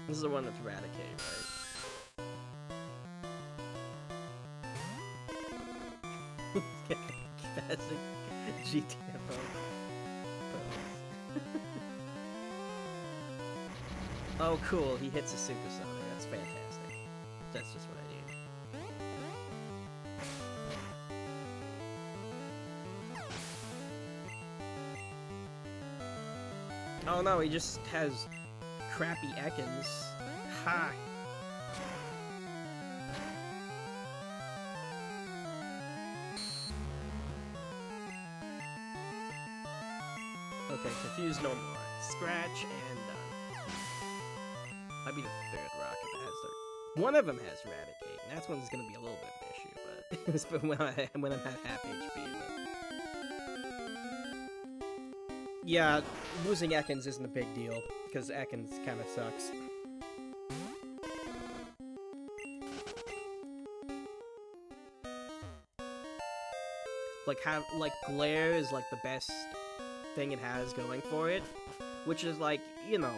This is the one with Raticate, right? Classic GTFO pose. Oh, cool. He hits a supersonic. That's fantastic. That's just what I need. Oh no, he just has crappy Ekans. Ha! Okay, confused no more. Scratch and done. Might be the third rocket that has their... One of them has Raticate, and that's one's gonna be a little bit of an issue, but when I'm at half HP, but... Yeah, losing Ekans isn't a big deal, because Ekans kind of sucks. Like Glare is like the best thing it has going for it, which is like, you know,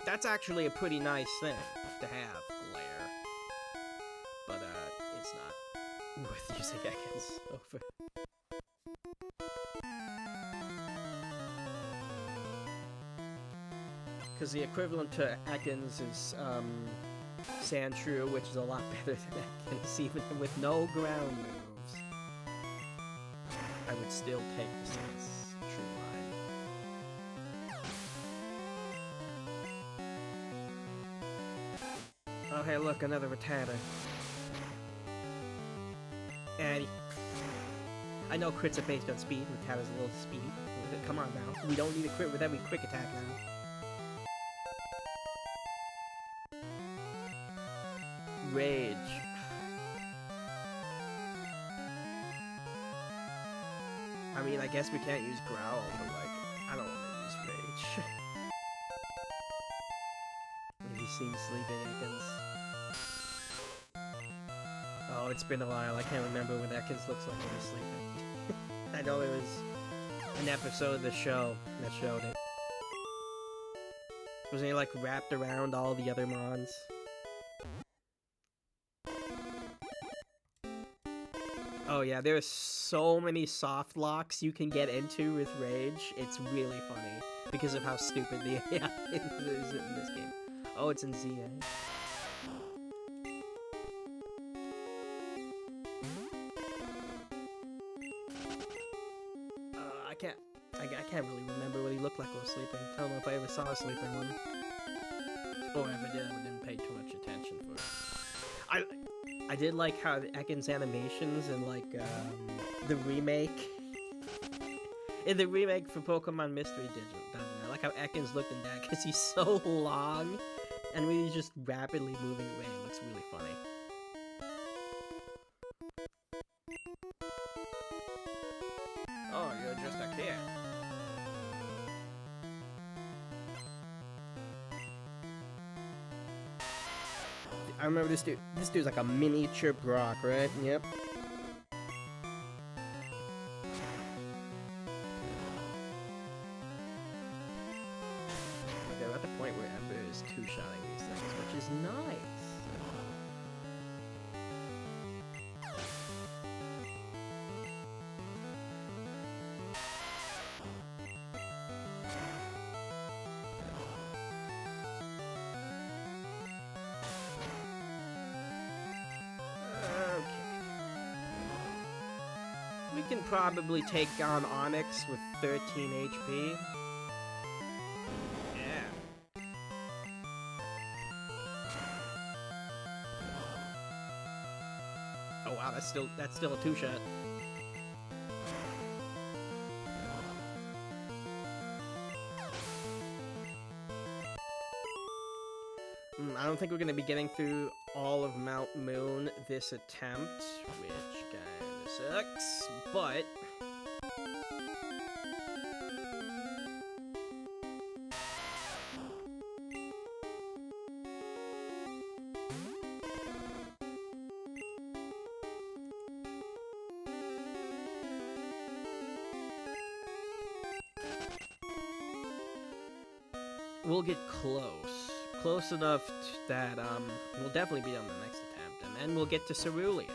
that's actually a pretty nice thing to have, Glare. But it's not worth using Ekans over. Because the equivalent to Ekans is Sandshrew, which is a lot better than Ekans, even with no ground moves. I would still take the Sandshrew line. Oh hey look, another Rattata. And I know crits are based on speed, Rattata's a little speed. Come on now, we don't need a crit with every quick attack now. Rage. I mean, I guess we can't use Growl, but like, I don't want to use Rage. Have you seen Sleeping Ekans? Oh, it's been a while. I can't remember what Ekans looks like when he's sleeping. I know there was an episode of the show that showed it. Wasn't he like wrapped around all the other Mons? Oh yeah, there's so many soft locks you can get into with Rage. It's really funny because of how stupid the AI is in this game. Oh, it's in ZA. I can't really remember what he looked like while sleeping. I don't know if I ever saw a sleeping one. Or if I did, I didn't pay too much attention for it. I did like how Ekans animations and like the remake. In the remake for Pokemon Mystery Dungeon, I like how Ekans looked in that because he's so long and when he's just rapidly moving away, it looks really funny. Oh, you're just a kid. I remember this dude. This dude's like a miniature Brock, right? Yep. Okay, we're at the point where Ember is two-shotting these things, which is nice. We can probably take on Onyx with 13 HP. Yeah. Oh wow, that's still a two-shot. I don't think we're gonna be getting through all of Mount Moon this attempt, which kinda sucks, but we'll get close enough that we'll definitely be on the next attempt, and then we'll get to Cerulean.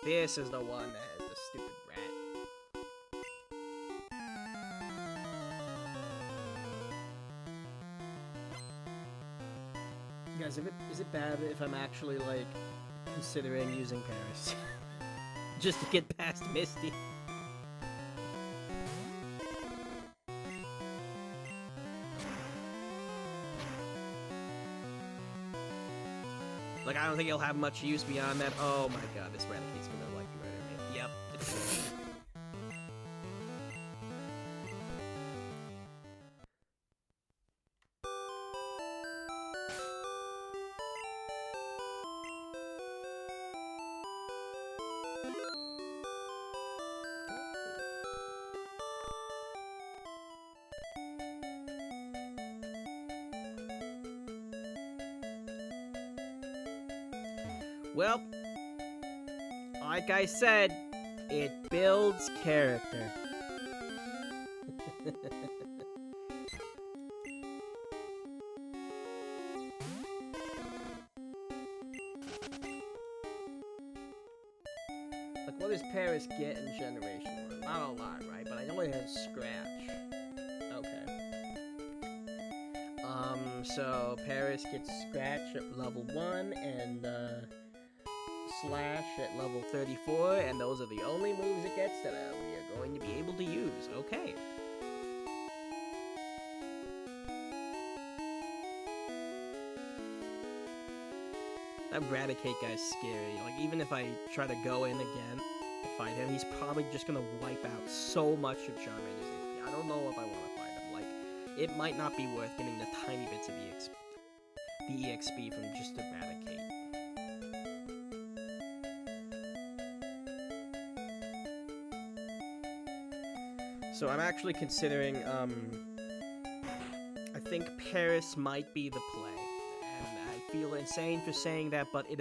This is the one that has the stupid rat. Guys, is it bad if I'm actually like considering using Paris just to get past Misty? Like, I don't think he'll have much use beyond that. Oh my god, this Raticate's gonna, like, murder me. Yep. Well, like I said, it builds character. Like, what does Paris get in Generation 1? Not a lot, right? But I know it has Scratch. Okay. So Paris gets Scratch at level 1 and, Slash at level 34, and those are the only moves it gets that we are going to be able to use. Okay. That Raticate guy's scary. Like, even if I try to go in again to fight him, he's probably just gonna wipe out so much of Charmander's HP. I don't know if I want to fight him. Like, it might not be worth getting the tiny bits of the EXP from just Eradicate. So I'm actually considering, I think Paris might be the play. And I feel insane for saying that, but it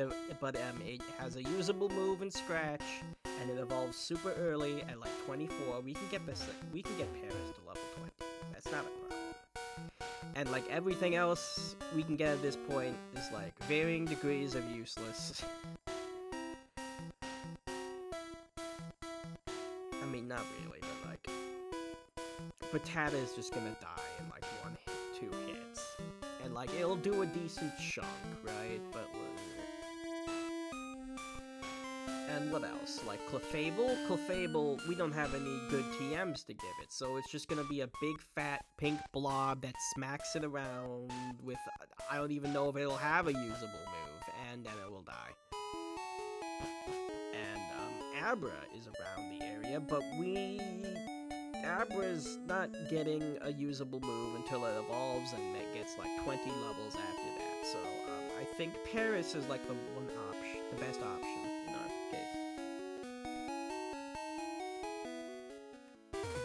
has a usable move in Scratch, and it evolves super early at like 24. We can get Paris to level 20. That's not a problem. And like everything else we can get at this point is like varying degrees of useless. I mean, not really, but like, Patata is just gonna die in like 1 hit, 2 hits. And like, it'll do a decent chunk, right? But and what else? Like Clefable? Clefable, we don't have any good TMs to give it, so it's just gonna be a big fat pink blob that smacks it around with, I don't even know if it'll have a usable move, and then it will die. And Abra is around the area, but Abra's not getting a usable move until it evolves and it gets like 20 levels after that. So I think Paris is like the best option in our case.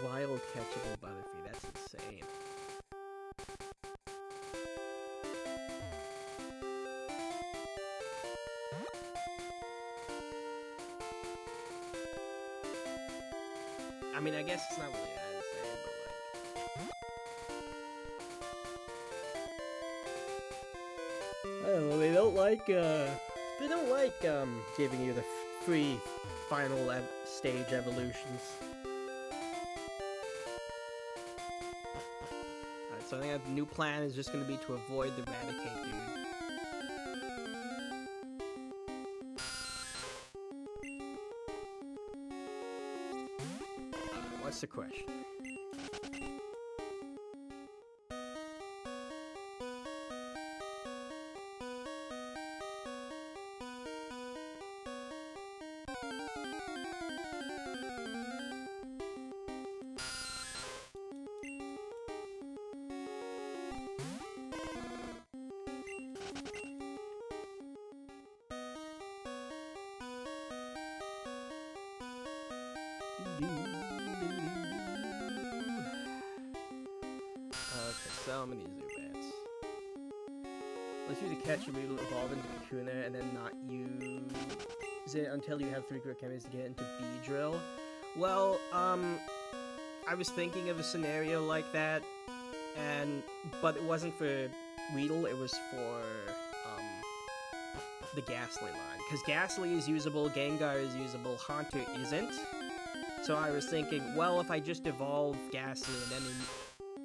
Wild catchable Butterfree, that's insane. I mean, I guess it's not really that insane, but like, I don't know, they don't like giving you the free final stage evolutions. Alright, so I think the new plan is just gonna be to avoid the Raticate dude. What's the question? So many Zubats. Let's use to catch a Weedle, evolve into Kakuna, and then not use it until you have 3 quick enemies to get into Beedrill. Well, I was thinking of a scenario like that, but it wasn't for Weedle, it was for, the Ghastly line. Because Ghastly is usable, Gengar is usable, Haunter isn't. So I was thinking, well, if I just evolve Ghastly and then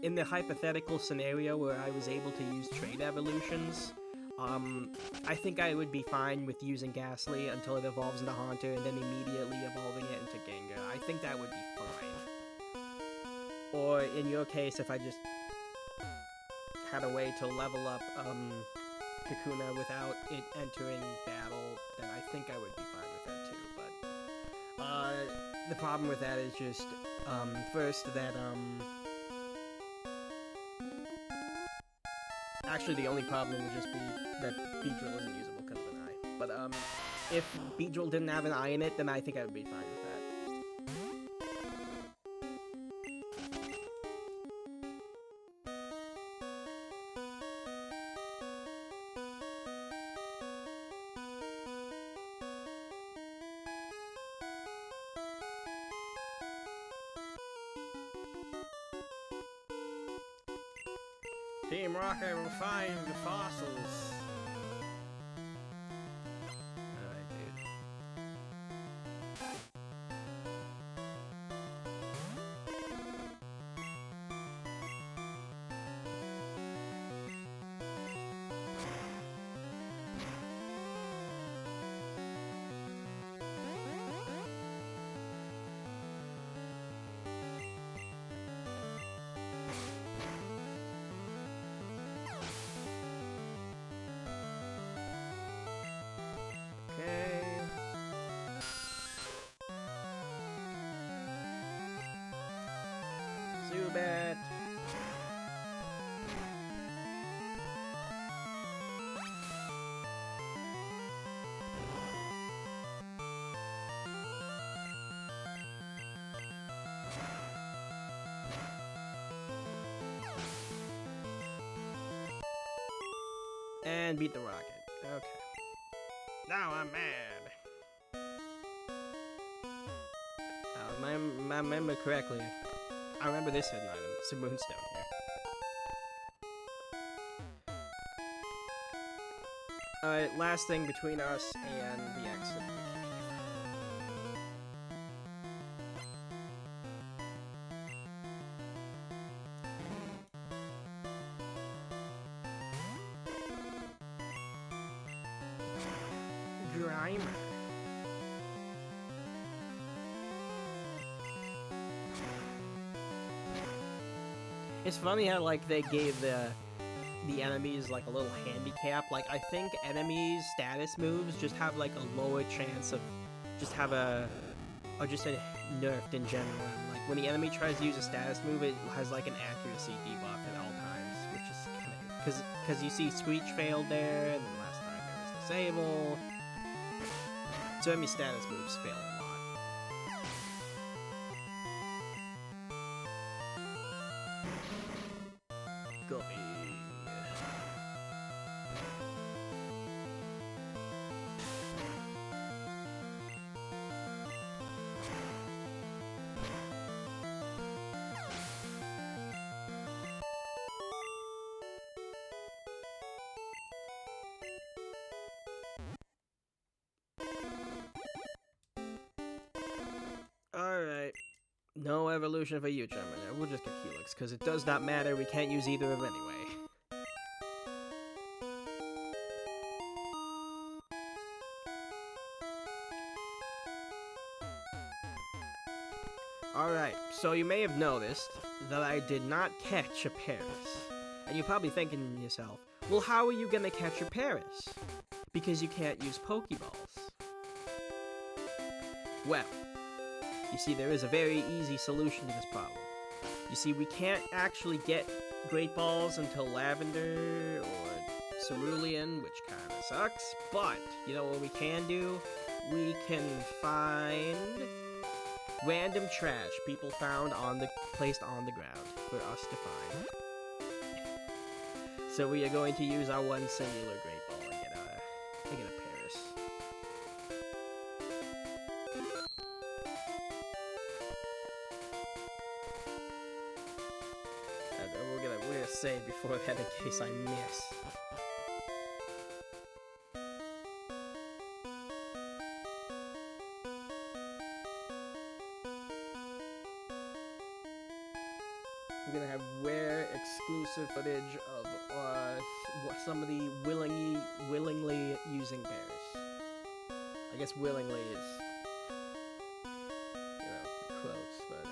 in the hypothetical scenario where I was able to use trade evolutions, I think I would be fine with using Ghastly until it evolves into Haunter and then immediately evolving it into Gengar. I think that would be fine. Or in your case, if I just had a way to level up Kakuna without it entering battle, then I think I would be fine with that too. But the problem with that is just first that actually, the only problem would just be that Beedrill isn't usable because of an eye. But, if Beedrill didn't have an eye in it, then I think I would be fine with that. Team Rocket will find the fossils. Alright, dude. Okay. Zubat. And beat the rocket. Okay. Now I'm mad. If I remember correctly, I remember this hidden item. It's a moonstone here. Alright, last thing between us and the exit of the cave. Grimer. It's funny how, like, they gave the enemies, like, a little handicap. Like, I think enemies' status moves just have, like, a lower chance of... Or just a nerfed in general. Like, when the enemy tries to use a status move, it has, like, an accuracy debuff at all times, which is kind of... Because you see Screech failed there, and then last time there was Disable. So enemy status moves fail a lot. Goofy. Alright. No evolution for you, Charmander. We'll just get Helix, because it does not matter. We can't use either of them anyway. Alright, so you may have noticed that I did not catch a Paris. And you're probably thinking to yourself, well, how are you gonna catch a Paris? Because you can't use Pokeballs. Well, you see, there is a very easy solution to this problem. You see, we can't actually get Great Balls until Lavender or Cerulean, which kinda sucks, but, you know what we can do? We can find random trash people found placed on the ground for us to find. So we are going to use our one singular Great Ball and get a Paris. We're gonna save before that in case I miss. We're gonna have rare, exclusive footage of somebody willingly using Paris. I guess willingly is, you know, close, but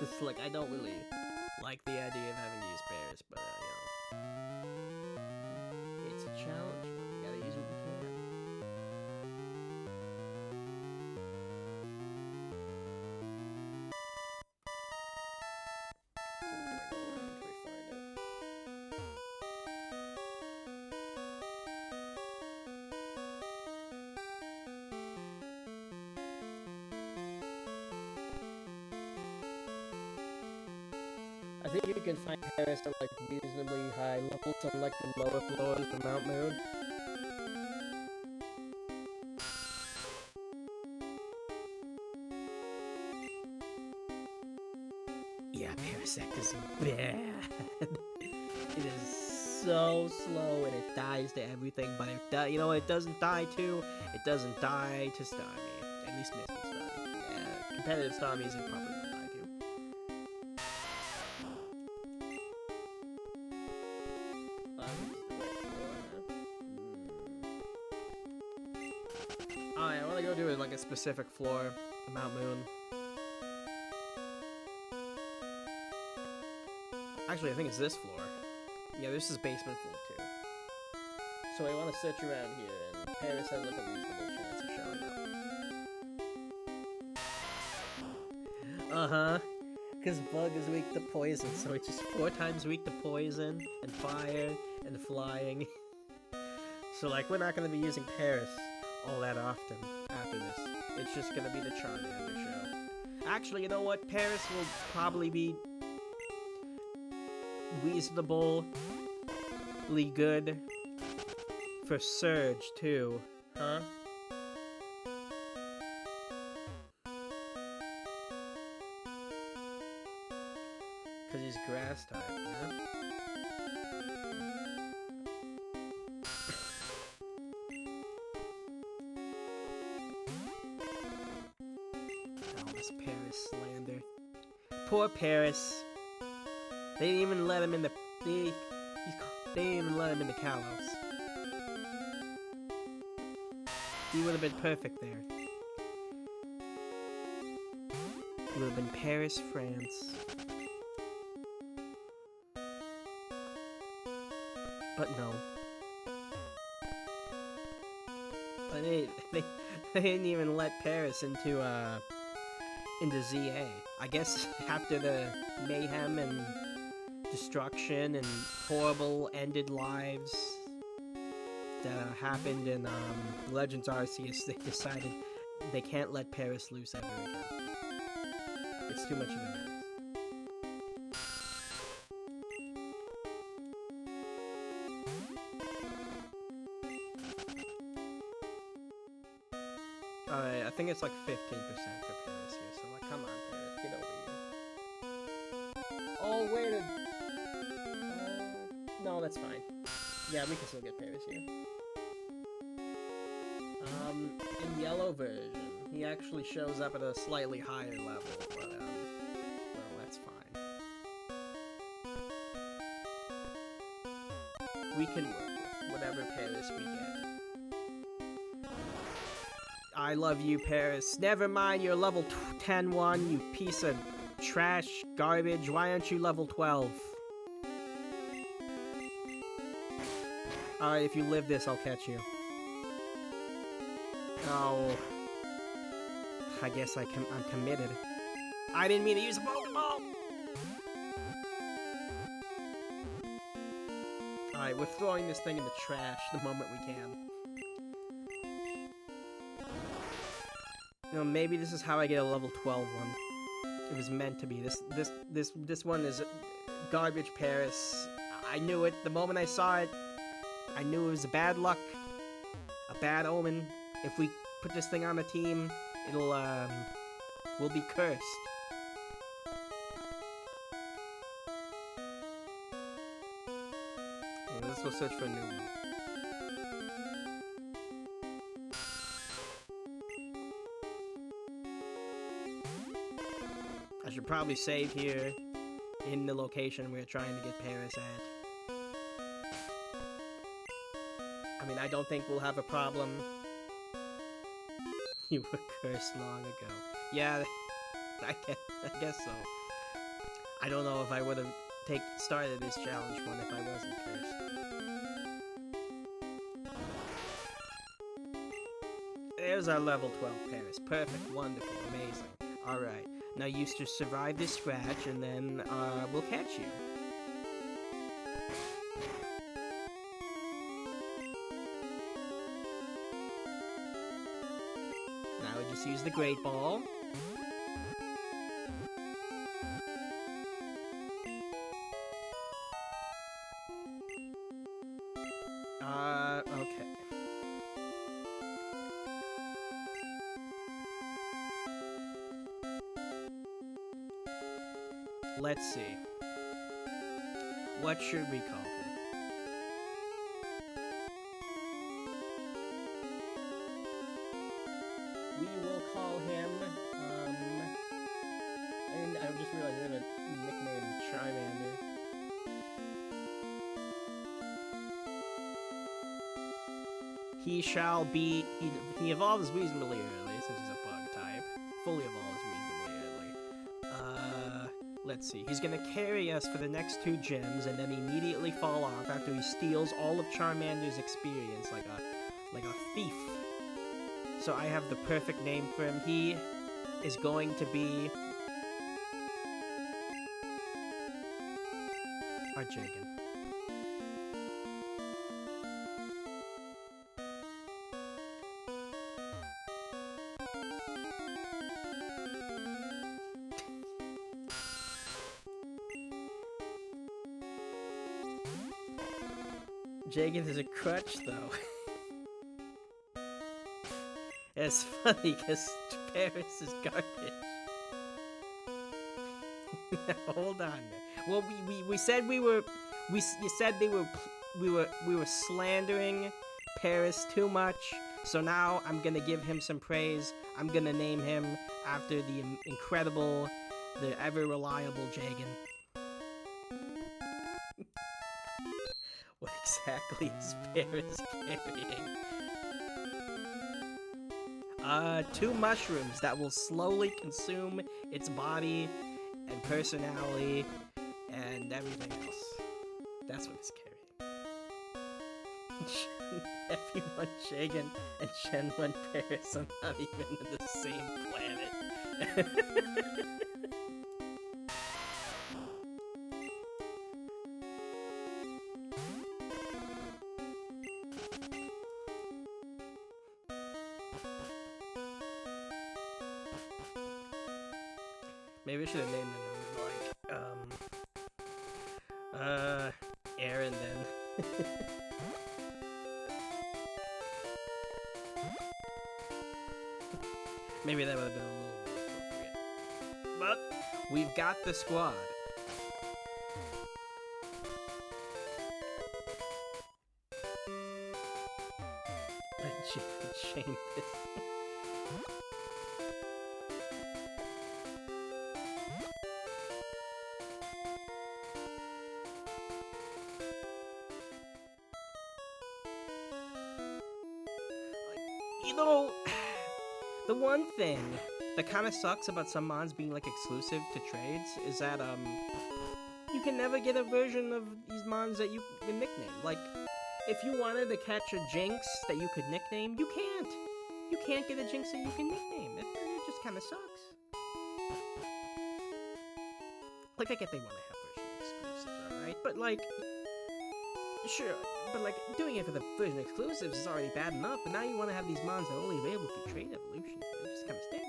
it's like I don't really like the idea of having to use Paris, but you know, it's a challenge. We gotta use what we can. I think you can find Paris at like reasonably high levels on like the lower floors of Mount Moon. Yeah, Parasect is bad. so slow and it dies to everything, but you know what it doesn't die to? It doesn't die to Starmie. At least Misty Starmie. Yeah, competitive Starmies it probably won't die to. Alright, I want to go do it like a specific floor, Mount Moon. Actually, I think it's this floor. Yeah, this is basement floor too. So I want to search around here, and Paris has like a reasonable chance of showing up. Uh-huh. Because Bug is weak to poison, so it's just 4 times weak to poison, and fire, and flying. So like, we're not going to be using Paris all that often after this. It's just going to be the Charmander show. Actually, you know what? Paris will probably be reasonably good for Surge too, huh? Cause he's grass type, yeah? Oh, this Paris slander. Poor Paris. They didn't even let him in the they didn't even let him in the Kalos. He would have been perfect there. He would have been Paris, France. But no. But they didn't even let Paris into ZA. I guess after the mayhem and destruction and horrible ended lives that happened in Legends Arceus, they decided they can't let Paris loose ever again. It's too much of a menace. Alright, I think it's like 15% for Paris here, so like, come on Paris, get over here. Oh, wait a... no, that's fine. Yeah, we can still get Paris here. In yellow version, he actually shows up at a slightly higher level, but, well, that's fine. We can work with whatever Paris we get. I love you, Paris. Never mind your level 10-1, you piece of trash garbage. Why aren't you level 12? Alright, if you live this, I'll catch you. Oh. I guess I'm committed. I didn't mean to use a Pokeball! Alright, we're throwing this thing in the trash the moment we can. You know, maybe this is how I get a level 12 one. It was meant to be. This one is garbage Paris. I knew it. The moment I saw it, I knew it was a bad luck. A bad omen. If we put this thing on the team, it'll, we'll be cursed. Okay, let's go search for a new one. I should probably save here in the location we're trying to get Paris at. I mean, I don't think we'll have a problem. You were cursed long ago. Yeah, I guess so. I don't know if I would have started this challenge one if I wasn't cursed. There's our level 12 Paris. Perfect, wonderful, amazing. Alright, now you just survive this scratch and then we'll catch you. Now we just use the Great Ball. Okay. Let's see. What should we call him? nickname Charmander. He shall be. He evolves reasonably early since he's a bug type. Fully evolves reasonably early. Let's see. He's gonna carry us for the next 2 gyms and then immediately fall off after he steals all of Charmander's experience like a thief. So I have the perfect name for him. He is going to be Arjagen. Jagen is a crutch, though. It's funny because Paris is garbage. Hold on. Well, we said you said we were slandering Paris too much. So now I'm gonna give him some praise. I'm gonna name him after the incredible, the ever reliable Jagen. What exactly is Paris carrying? 2 mushrooms that will slowly consume its body and personality and everything else. That's what it's carrying. F1 Jagen and Shenlong Paris are not even in the same planet. Maybe I should have named him like, Aaron then. Maybe that would have been a little more appropriate. But we've got the squad. Shame this. You know, the one thing that kind of sucks about some mons being like exclusive to trades is that you can never get a version of these mons that you can nickname. Like, if you wanted to catch a Jinx that you could nickname, you can't. You can't get a Jinx that you can nickname. It just kind of sucks. Like, I get they want to have version exclusives, alright? But like, sure, but like, doing it for the version exclusives is already bad enough, but now you want to have these mons that are only available for trade evolutions. It just kind of stinks.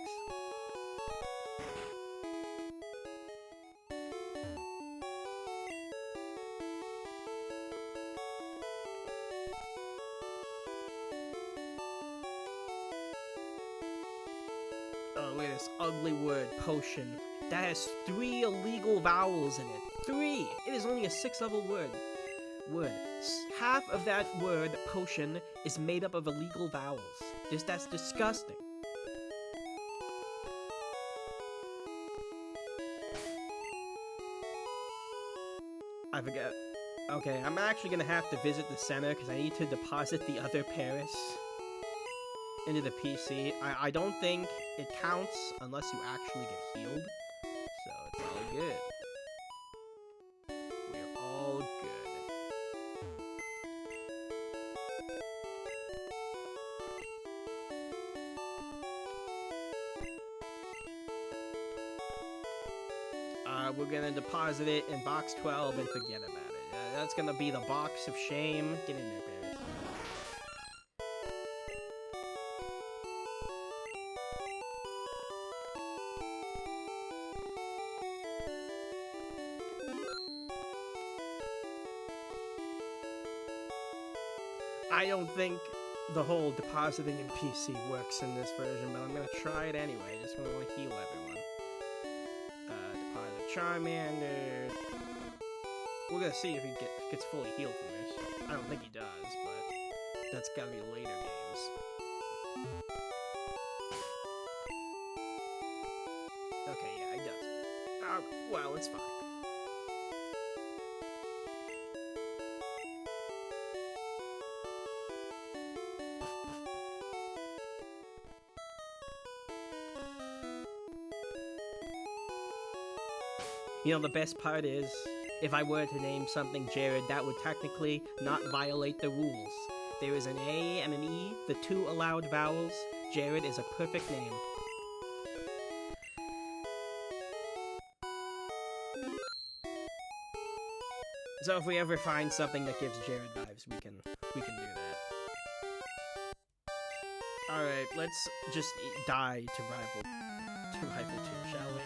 Oh, look at this ugly word, potion. That has 3 illegal vowels in it. 3! It is only a 6th-level word. Half of that word, potion, is made up of illegal vowels. That's disgusting. I forget. Okay, I'm actually gonna have to visit the center because I need to deposit the other Paris into the PC. I don't think it counts unless you actually get healed. So it's all good. We're all good. We're gonna deposit it in box 12 and forget about it. That's gonna be the box of shame. Get in there, Paris. I don't think the whole depositing in PC works in this version, but I'm gonna try it anyway. Just wanna heal everyone. Deposit Charmander. We're gonna see if he gets fully healed from this. I don't think he does, but that's gotta be later games. Okay, yeah, he does. Well, it's fine. You know, the best part is, if I were to name something Jared, that would technically not violate the rules. There is an A and an E, the two allowed vowels. Jared is a perfect name. So if we ever find something that gives Jared vibes, we can do that. Alright, let's just die to rival 2, shall we?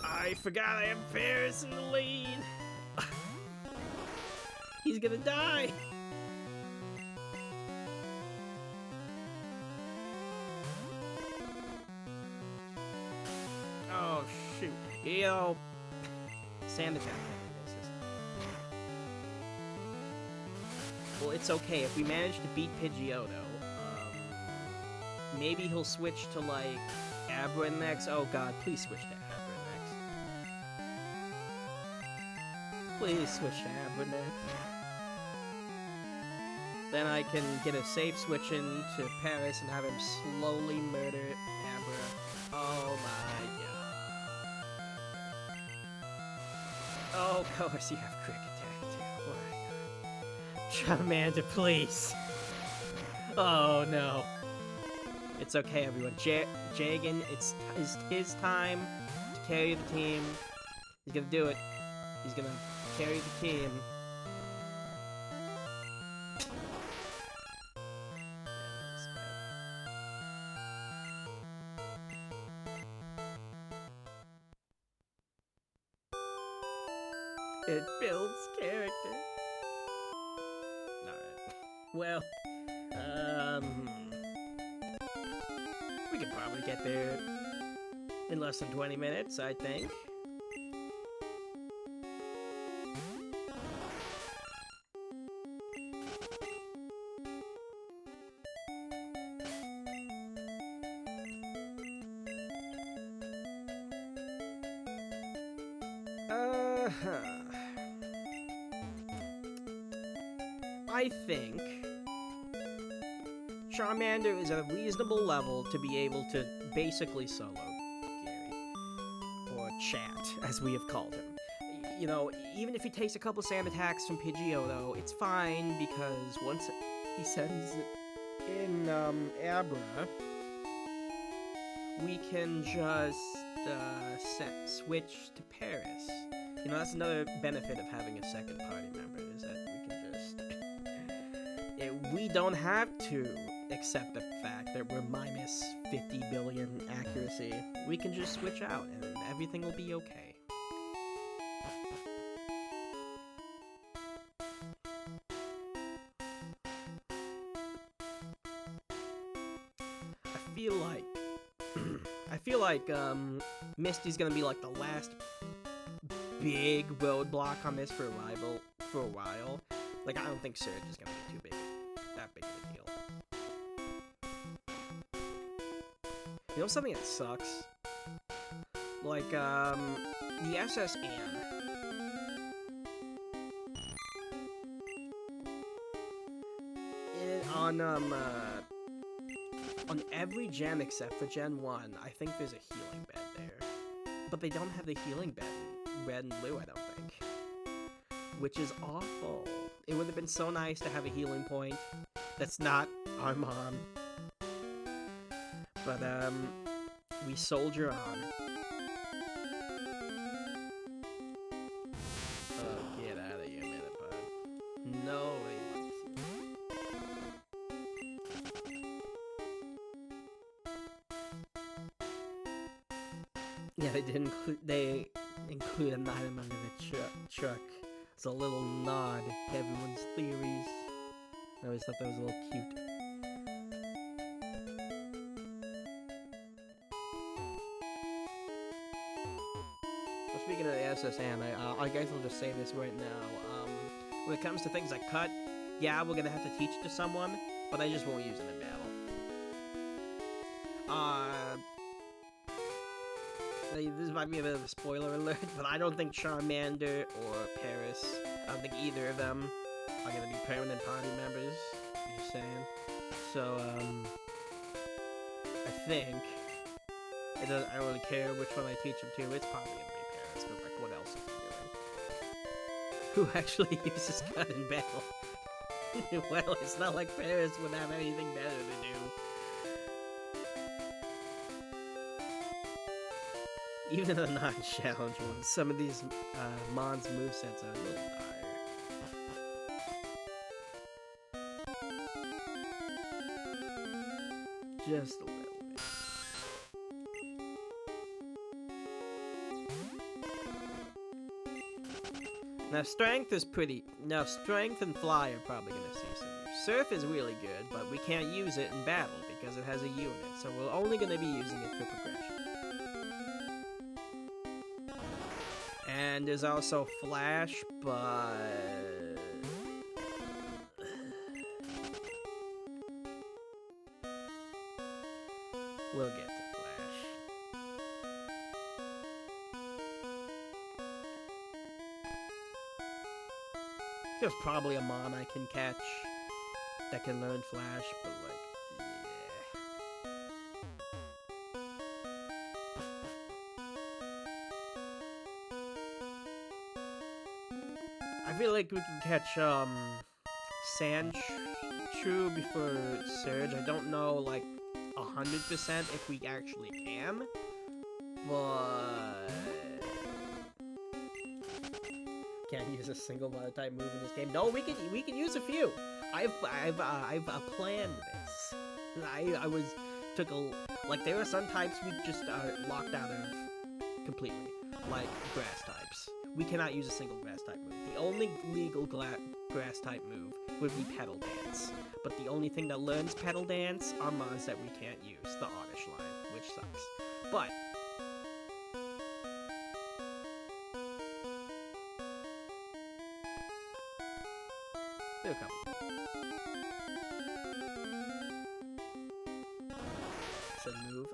I forgot I have Paris in the lead. He's gonna die. Oh shoot! Yo, sand attack. Well, it's okay if we manage to beat Pidgeotto. Maybe he'll switch to like Abra next. Oh God, please switch to Abra. Please switch to Abra next. Then I can get a safe switch into Paris and have him slowly murder Abra. Oh my god. Oh, of course you have Quick Attack too. Oh my god. Charmander, please. Oh no. It's okay, everyone. Jagan, it's his time to carry the team. He's gonna do it. He's gonna carry the team. It builds character. Alright. Well, we could probably get there in less than 20 minutes, I think. I think Charmander is at a reasonable level to be able to basically solo Gary, or chat, as we have called him. You know, even if he takes a couple sand attacks from Pidgeotto, it's fine, because once he sends it in Abra, we can just switch to Paris. You know, that's another benefit of having a second party member, is that we can just... we don't have to accept the fact that we're minus 50 billion accuracy. We can just switch out, and everything will be okay. I feel like Misty's gonna be like the last big roadblock on this for a while. Like, I don't think Surge is gonna be that big of a deal. You know something that sucks? Like, the SS Anne. On every gen except for Gen 1, I think there's a healing bed there. But they don't have the healing bed in Red and Blue, I don't think. Which is awful. It would have been so nice to have a healing point that's not our mom. But, we soldier on. Oh, get out of here, Metapod. No way. Yeah, they include an item under the truck. It's a little nod to everyone's theories. I always thought that was a little cute. So speaking of the SS Anne, I guess I'll just say this right now. When it comes to things like cut, yeah, we're gonna have to teach it to someone, but I just won't use it in battle. This might be a bit of a spoiler alert, but I don't think Charmander or Paris, I don't think either of them are gonna be permanent party members. Just saying. So, I think I don't really care which one I teach him to. It's probably gonna be Paris, because like, what else is he doing? Who actually uses gun in battle? Well, it's not like Paris would have anything better to do. Even the non-challenge ones, some of these Mon's movesets are a little dire. Just a little bit. Now strength is pretty... Now strength and fly are probably going to see some use. Surf is really good, but we can't use it in battle because it has a unit, so we're only going to be using it for progression. And there's also Flash, but... we'll get to Flash. There's probably a Mon I can catch that can learn Flash, but like, I feel like we can catch Sandshrew before Surge. I don't know like 100% if we actually can, but can't use a single water type move in this game. No, we can use a few. I've planned this. There are some types we just locked out of completely, like grass types. We cannot use a single grass type move. The only legal grass type move would be Petal Dance, but the only thing that learns Petal Dance are mons that we can't use, the Oddish line, which sucks. But there are a couple. It's a move.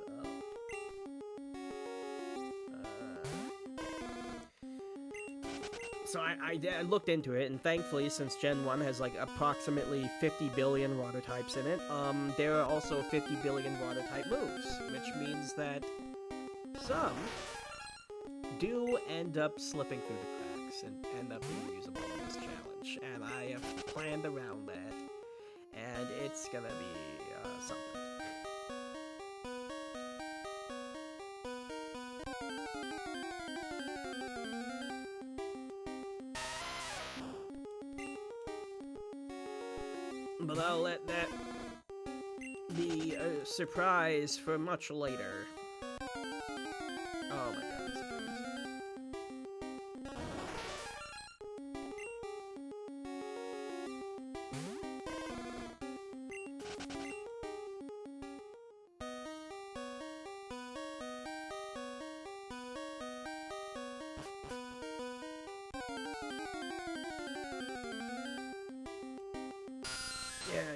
So I looked into it, and thankfully, since Gen 1 has like approximately 50 billion water types in it, there are also 50 billion water type moves, which means that some do end up slipping through the cracks and end up being usable in this challenge, and I have planned around that, and it's gonna be something. But I'll let that be a surprise for much later. Oh my god, this is Yeah,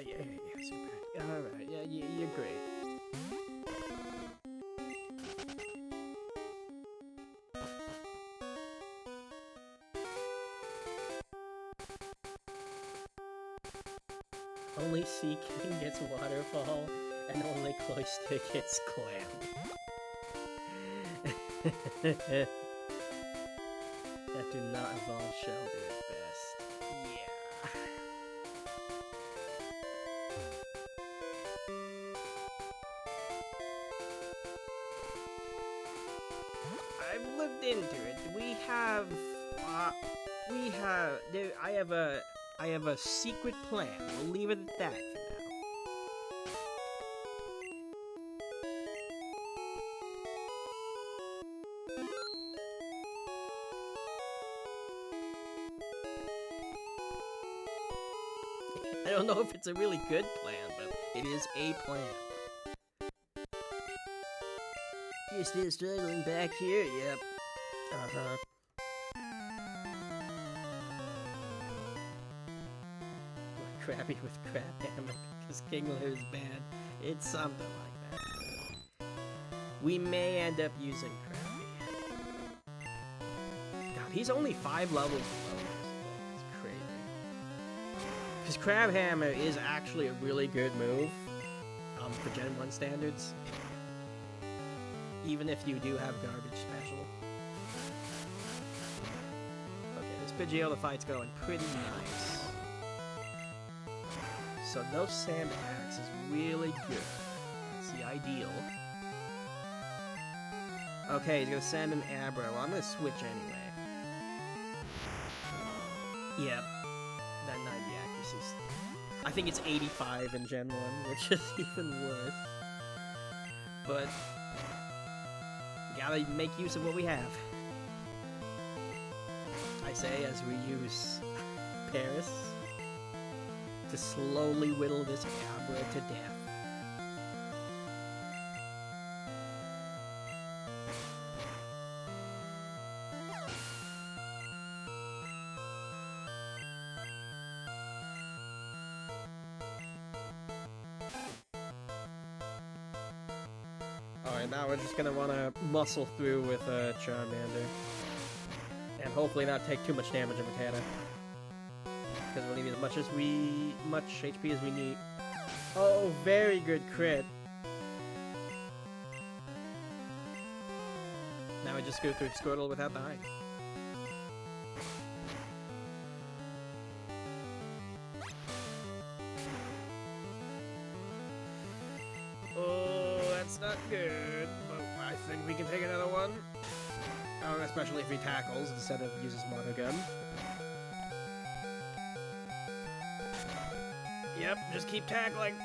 super. Alright, yeah, you're great. Only Sea King gets Waterfall, and only Cloyster gets Clam. That do not involve Shelter at best. Yeah. I've looked into it. I have a secret plan. We'll leave it at that for now. I don't know if it's a really good plan, but it is a plan. You're still struggling back here? Yep. Uh-huh. Crappy with crap hammock because King Lear is bad. It's something like that. We may end up using Krabby. God, he's only 5 levels below us. That's crazy. Because Crab Hammer is actually a really good move for Gen 1 standards. Even if you do have Garbage Special. Okay, this Pidgeotto fight's going pretty nice. So no sand attacks is really good. That's the ideal. Okay, he's gonna send an Abra. Well, I'm gonna switch anyway. Yep. That 90 accuracy. I think it's 85 in Gen 1, which is even worse. But we gotta make use of what we have. I say as we use Paris to slowly whittle this Abra to death. Alright, now we're just gonna wanna muscle through with Charmander. And hopefully not take too much damage of Rattata. Because we'll need as much HP as we need. Oh, very good crit. Now we just go through Squirtle without dying. Oh, that's not good. But I think we can take another one. Oh, especially if he tackles instead of uses Mono Gun. Yep, just keep tackling.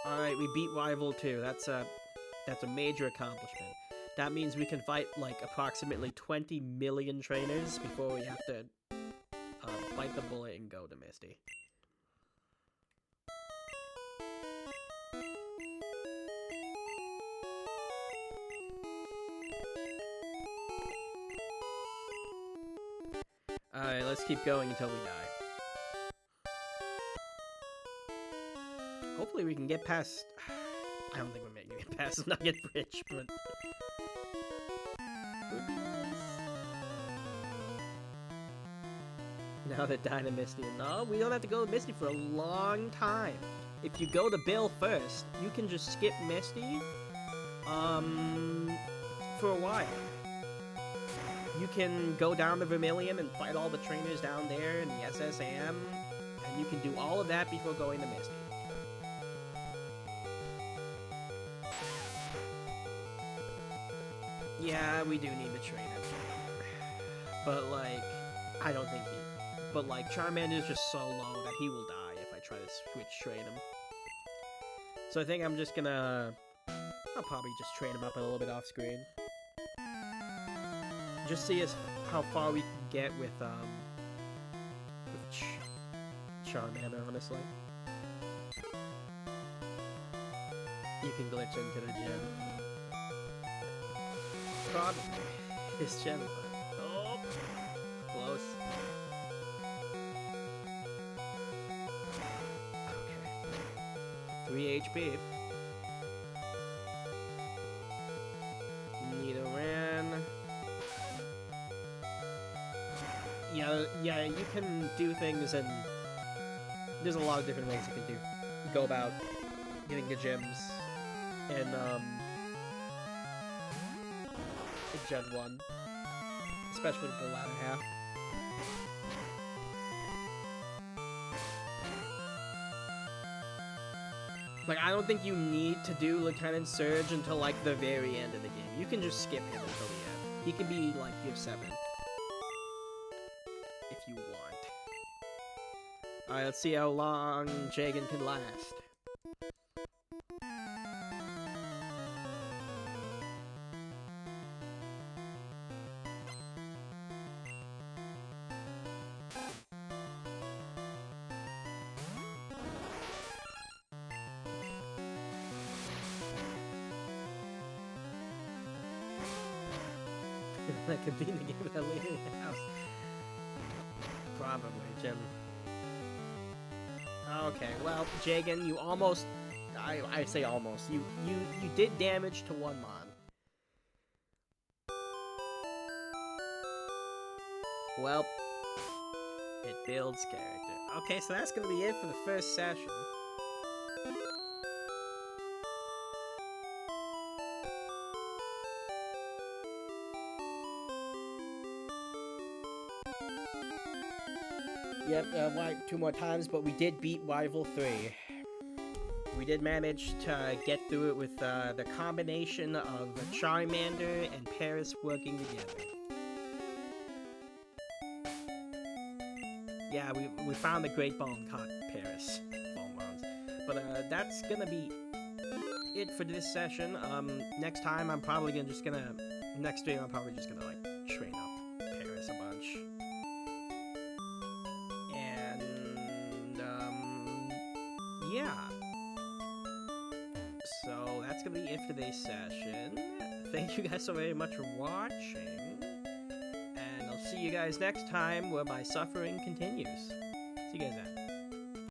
Alright, we beat Rival 2. That's a major accomplishment. That means we can fight like approximately 20 million trainers before we have to bite the bullet and go to Misty. Alright, let's keep going until we die. Hopefully we can get past... I don't think we're making it past Nugget Bridge, but... would be nice. Now that Dynamisty... No, we don't have to go to Misty for a long time. If you go to Bill first, you can just skip Misty, for a while. You can go down to Vermilion and fight all the trainers down there in the SSM, and you can do all of that before going to Misty. Yeah, we do need to train him. But, like, I don't think he... But, like, Charmander is just so low that he will die if I try to switch train him. So I think I'm just gonna... I'll probably just train him up a little bit off screen. Just see how far we can get with Charmander, honestly. You can glitch into the gym. Probably. His gem. Oh! Close. Okay. 3 HP. Nidoran. Yeah, you can do things and there's a lot of different ways you can go about getting the gems in Gen 1, especially the latter half. Like, I don't think you need to do Lieutenant Surge until, like, the very end of the game. You can just skip him until the end. He can be, like, your 7th. If you want. Alright, let's see how long Jagan can last. That could be the game that later in the house. Probably, Jim. Okay, well, Jagan, you almost... I say almost. You did damage to one mon. Well, it builds character. Okay, so that's gonna be it for the first session. Yep, like 2 more times, but we did beat Rival 3. We did manage to get through it with the combination of Charmander and Paris working together. Yeah, we found the Great Ball and caught Paris. But that's gonna be it for this session. Next time I'm probably gonna next stream I'm probably just gonna like train up Paris a bunch. And yeah. So that's gonna be it for today's session. Thank you guys so very much for watching. And I'll see you guys next time where my suffering continues. See you guys then.